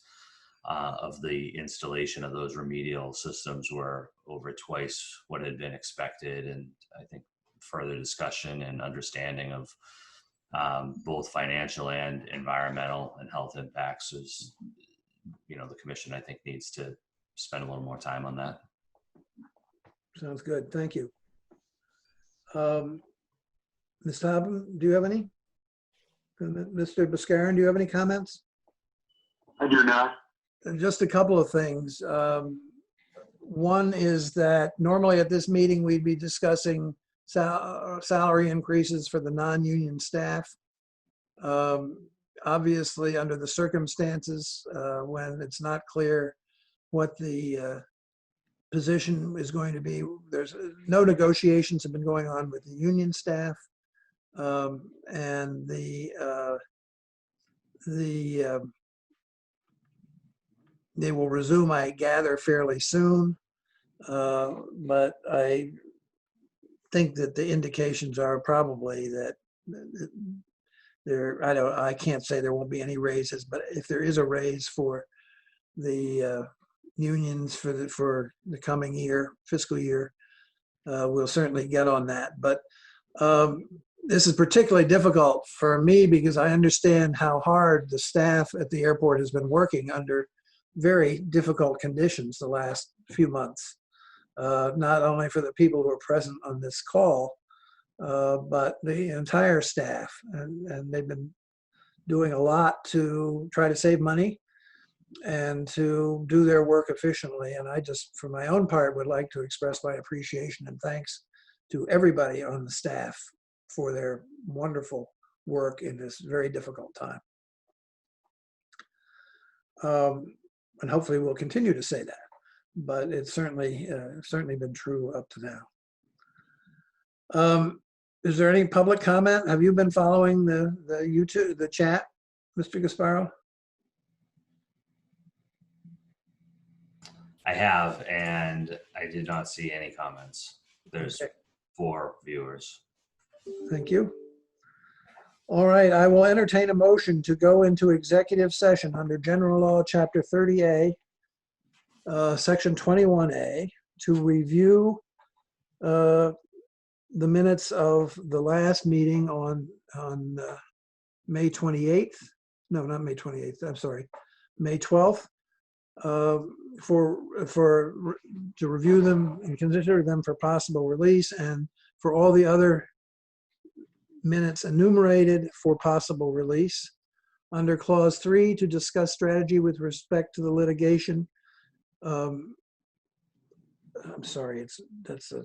of the installation of those remedial systems were over twice what had been expected. And I think further discussion and understanding of both financial and environmental and health impacts is, the commission, I think, needs to spend a little more time on that. Sounds good. Thank you. Ms. Topham, do you have any? Mr. Buscarin, do you have any comments? I do not. Just a couple of things. One is that normally at this meeting, we'd be discussing salary increases for the non-union staff. Obviously, under the circumstances, when it's not clear what the position is going to be, there's no negotiations have been going on with the union staff. And they will resume, I gather, fairly soon. But I think that the indications are probably that I can't say there won't be any raises, but if there is a raise for the unions for the coming year, fiscal year, we'll certainly get on that. But this is particularly difficult for me because I understand how hard the staff at the airport has been working under very difficult conditions the last few months, not only for the people who are present on this call, but the entire staff. And they've been doing a lot to try to save money and to do their work efficiently. And I just, for my own part, would like to express my appreciation and thanks to everybody on the staff for their wonderful work in this very difficult time. And hopefully we'll continue to say that, but it's certainly been true up to now. Is there any public comment? Have you been following the YouTube, the chat, Mr. Gasparo? I have, and I did not see any comments. There's Okay. 4 viewers. Thank you. All right, I will entertain a motion to go into executive session under General Law, Chapter 30A, Section 21A, to review the minutes of the last meeting on May 28th. No, not May 28th. I'm sorry, May 12th. To review them and consider them for possible release, and for all the other minutes enumerated for possible release. Under Clause 3, to discuss strategy with respect to the litigation. I'm sorry, that's a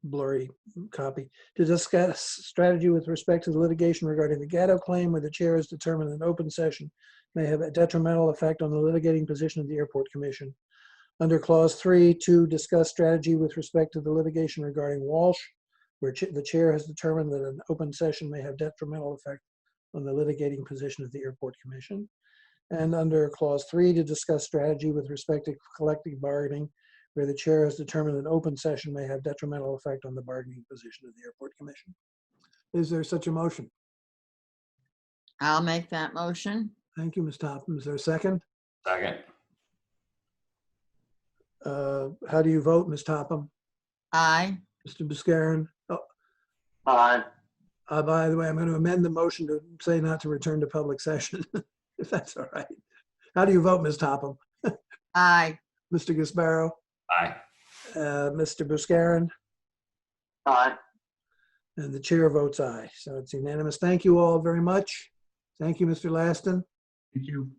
blurry copy. To discuss strategy with respect to the litigation regarding the Gatto claim, where the chair has determined an open session may have a detrimental effect on the litigating position of the Airport Commission. Under Clause 3, to discuss strategy with respect to the litigation regarding Walsh, where the chair has determined that an open session may have detrimental effect on the litigating position of the Airport Commission. And under Clause 3, to discuss strategy with respect to collective bargaining, where the chair has determined an open session may have detrimental effect on the bargaining position of the Airport Commission. Is there such a motion? I'll make that motion. Thank you, Ms. Topham. Is there a second? Second. How do you vote, Ms. Topham? Aye. Mr. Buscarin? Aye. By the way, I'm going to amend the motion to say not to return to public session, if that's all right. How do you vote, Ms. Topham? Aye. Mr. Gasparo? Aye. Mr. Buscarin? Aye. And the chair votes aye. So it's unanimous. Thank you all very much. Thank you, Mr. Laston. Thank you.